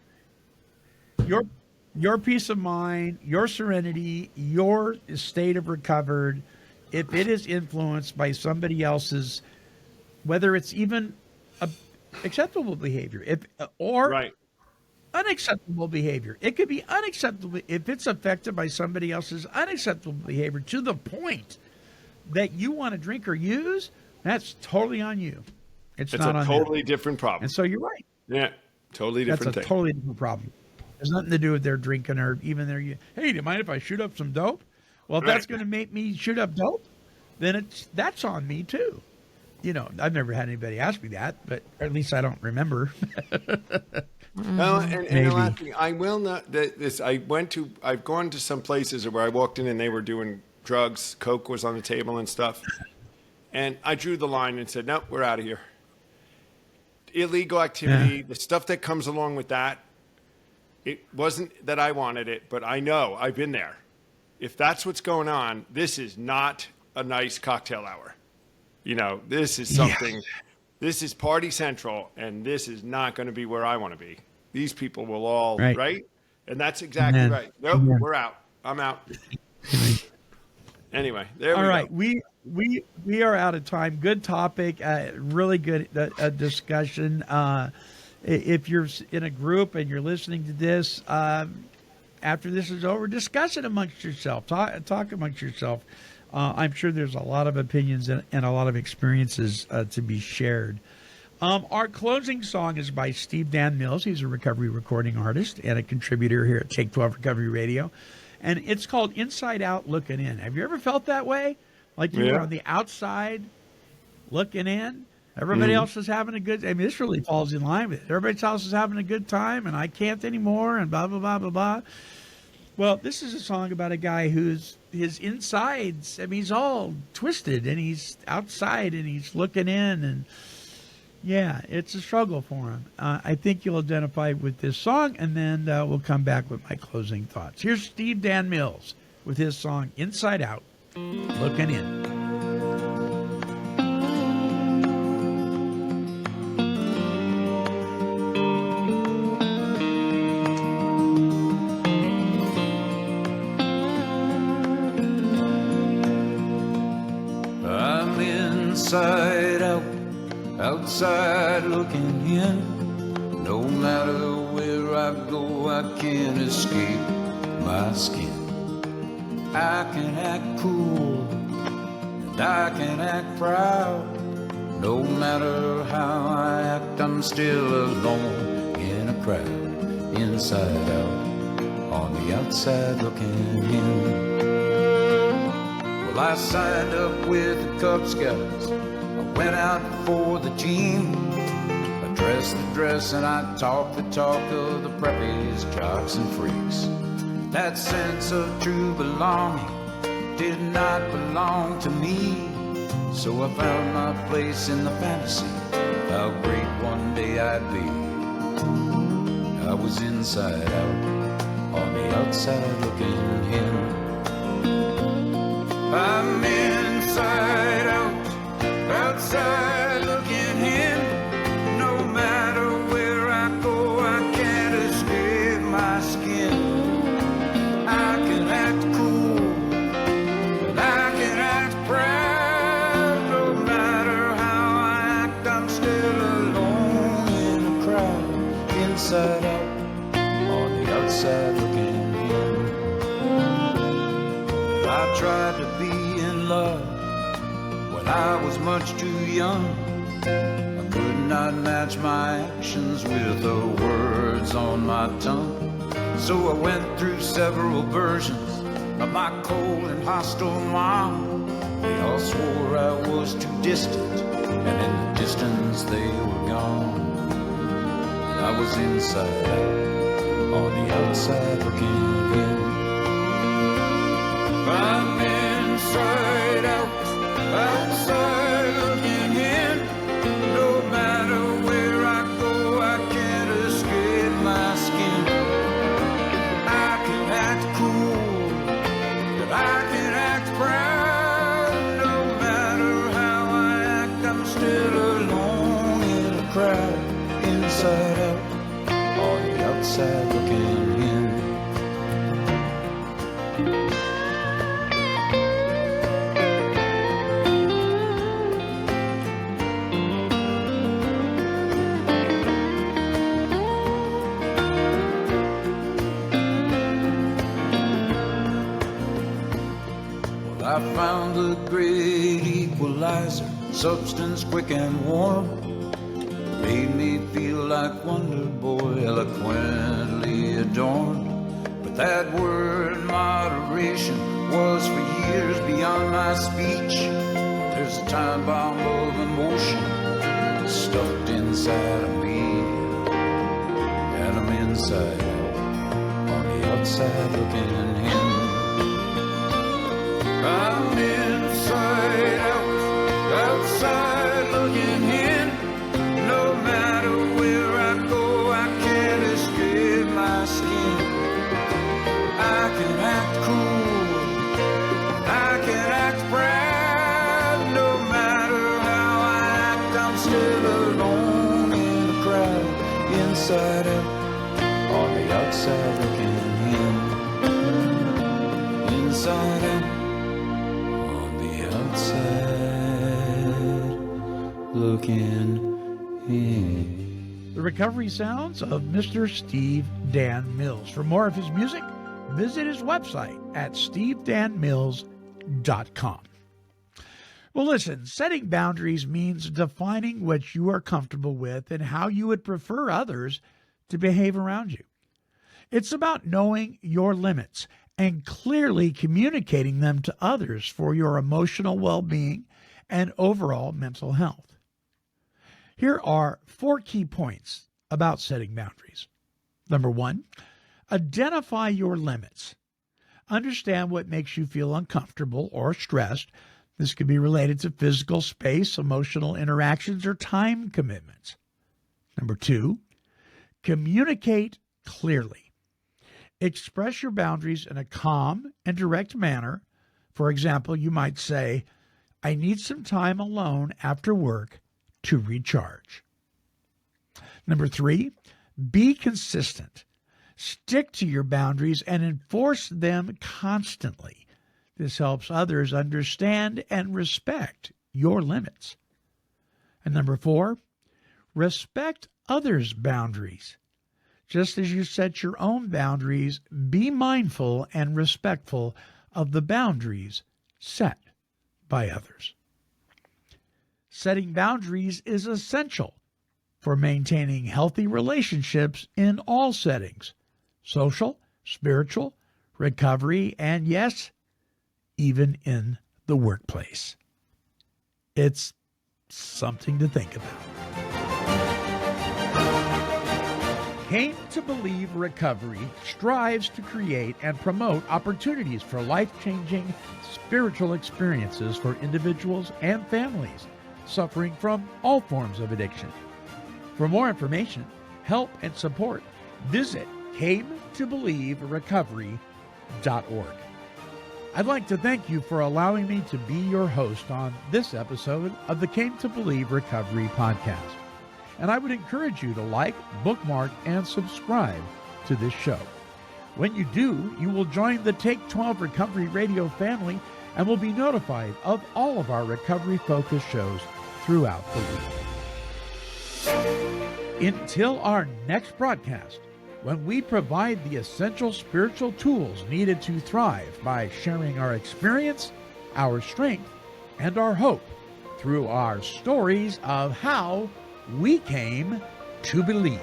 Your peace of mind, your serenity, your state of recovered, if it is influenced by somebody else's, whether it's even acceptable behavior, unacceptable behavior. It could be unacceptable if it's affected by somebody else's unacceptable behavior to the point that you want to drink or use. That's totally on you. It's not a on totally them. Different problem. And so you're right. Yeah, totally different thing. That's a totally different problem. There's nothing to do with their drinking or even their, hey, do you mind if I shoot up some dope? Well, if that's going to make me shoot up dope, then that's on me too. You know, I've never had anybody ask me that, but at least I don't remember. No, and the last thing, I will not. I've gone to some places where I walked in and they were doing drugs. Coke was on the table and stuff, and I drew the line and said, "No, we're out of here." Illegal activity, the stuff that comes along with that. It wasn't that I wanted it, but I know I've been there. If that's what's going on, this is not a nice cocktail hour. You know, this is something. Yeah. This is Party Central, and this is not going to be where I want to be. These people will all, right? And that's exactly right. Nope, we're out. I'm out. Anyway, there we go. All right, we are out of time. Good topic, really good discussion. If you're in a group and you're listening to this, after this is over, discuss it amongst yourself. Talk amongst yourself. I'm sure there's a lot of opinions and a lot of experiences to be shared. Our closing song is by Steve Dan Mills. He's a recovery recording artist and a contributor here at Take 12 Recovery Radio. And it's called Inside Out Looking In. Have you ever felt that way? Like you were on the outside looking in? Everybody else is having a good... I mean, this really falls in line with it. Everybody else is having a good time, and I can't anymore, and blah, blah, blah, blah, blah. Well, this is a song about a guy his insides, I mean, he's all twisted, and he's outside, and he's looking in, and yeah, it's a struggle for him. I think you'll identify with this song, and then we'll come back with my closing thoughts. Here's Steve Dan Mills with his song, Inside Out, Looking In. Inside out, outside looking in. No matter where I go, I can't escape my skin. I can act cool and I can act proud, No matter how I act, I'm still alone in a crowd, inside out, on the outside looking in. Well, I signed up with the Cub Scouts, I went out for the team. I dressed the dress and I talked the talk of the preppies, jocks and freaks. That sense of true belonging did not belong to me. So I found my place in the fantasy of how great one day I'd be. I was inside out, on the outside looking in. I'm inside out, outside looking in. No matter where I go, I can't escape my skin. I can act cool, and I can act proud. No matter how I act, I'm still alone in a crowd. Inside out, on the outside looking in. I tried to be in love when I was much too young. I could not match my actions with the words on my tongue. So I went through several versions of my cold and hostile mom. They all swore I was too distant, and in the distance they were gone. I was inside out, on the outside looking in. I'm inside out, outside looking in. No matter where I go, I can't escape my skin. I can act cool, but I can act proud. No matter how I act, I'm still alone in a crowd. Inside out, on the outside looking in. Well, I found the great equalizer, substance quick and warm. Made me feel like Wonder Boy, eloquently adorned. But that word moderation was for years beyond my speech. There's a time bomb of emotion stuffed inside of me, and I'm inside out, on the outside looking in. I'm inside out, outside looking in. No matter where I go, I can't escape my skin. I can act cool, I can act proud. No matter how I act, I'm still alone in a crowd. Inside out, on the outside looking in. Inside out, on the outside looking in. The recovery sounds of Mr. Steve Dan Mills. For more of his music, visit his website at stevedanmills.com. Well, listen, setting boundaries means defining what you are comfortable with and how you would prefer others to behave around you. It's about knowing your limits and clearly communicating them to others for your emotional well-being and overall mental health. Here are 4 key points about setting boundaries. Number 1, identify your limits. Understand what makes you feel uncomfortable or stressed. This could be related to physical space, emotional interactions, or time commitments. Number 2, communicate clearly. Express your boundaries in a calm and direct manner. For example, you might say, I need some time alone after work to recharge. Number 3, be consistent. Stick to your boundaries and enforce them constantly. This helps others understand and respect your limits. And number 4, respect others' boundaries. Just as you set your own boundaries, be mindful and respectful of the boundaries set by others. setting boundaries is essential for maintaining healthy relationships in all settings: social, spiritual, recovery, and yes, even in the workplace. It's something to think about. Came to Believe Recovery strives to create and promote opportunities for life-changing spiritual experiences for individuals and families suffering from all forms of addiction. For more information, help, and support, visit cametobelieverecovery.org. I'd like to thank you for allowing me to be your host on this episode of the Came to Believe Recovery podcast. And I would encourage you to like, bookmark, and subscribe to this show. When you do, you will join the Take 12 Recovery Radio family and will be notified of all of our recovery-focused shows throughout the week. Until our next broadcast, when we provide the essential spiritual tools needed to thrive by sharing our experience, our strength, and our hope through our stories of how we came to believe.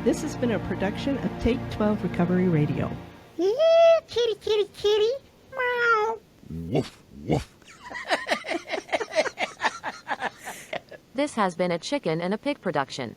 This has been a production of Take 12 Recovery Radio. Yeah, kitty, kitty, kitty. Meow. Woof, woof. This has been a Chicken and a Pig production.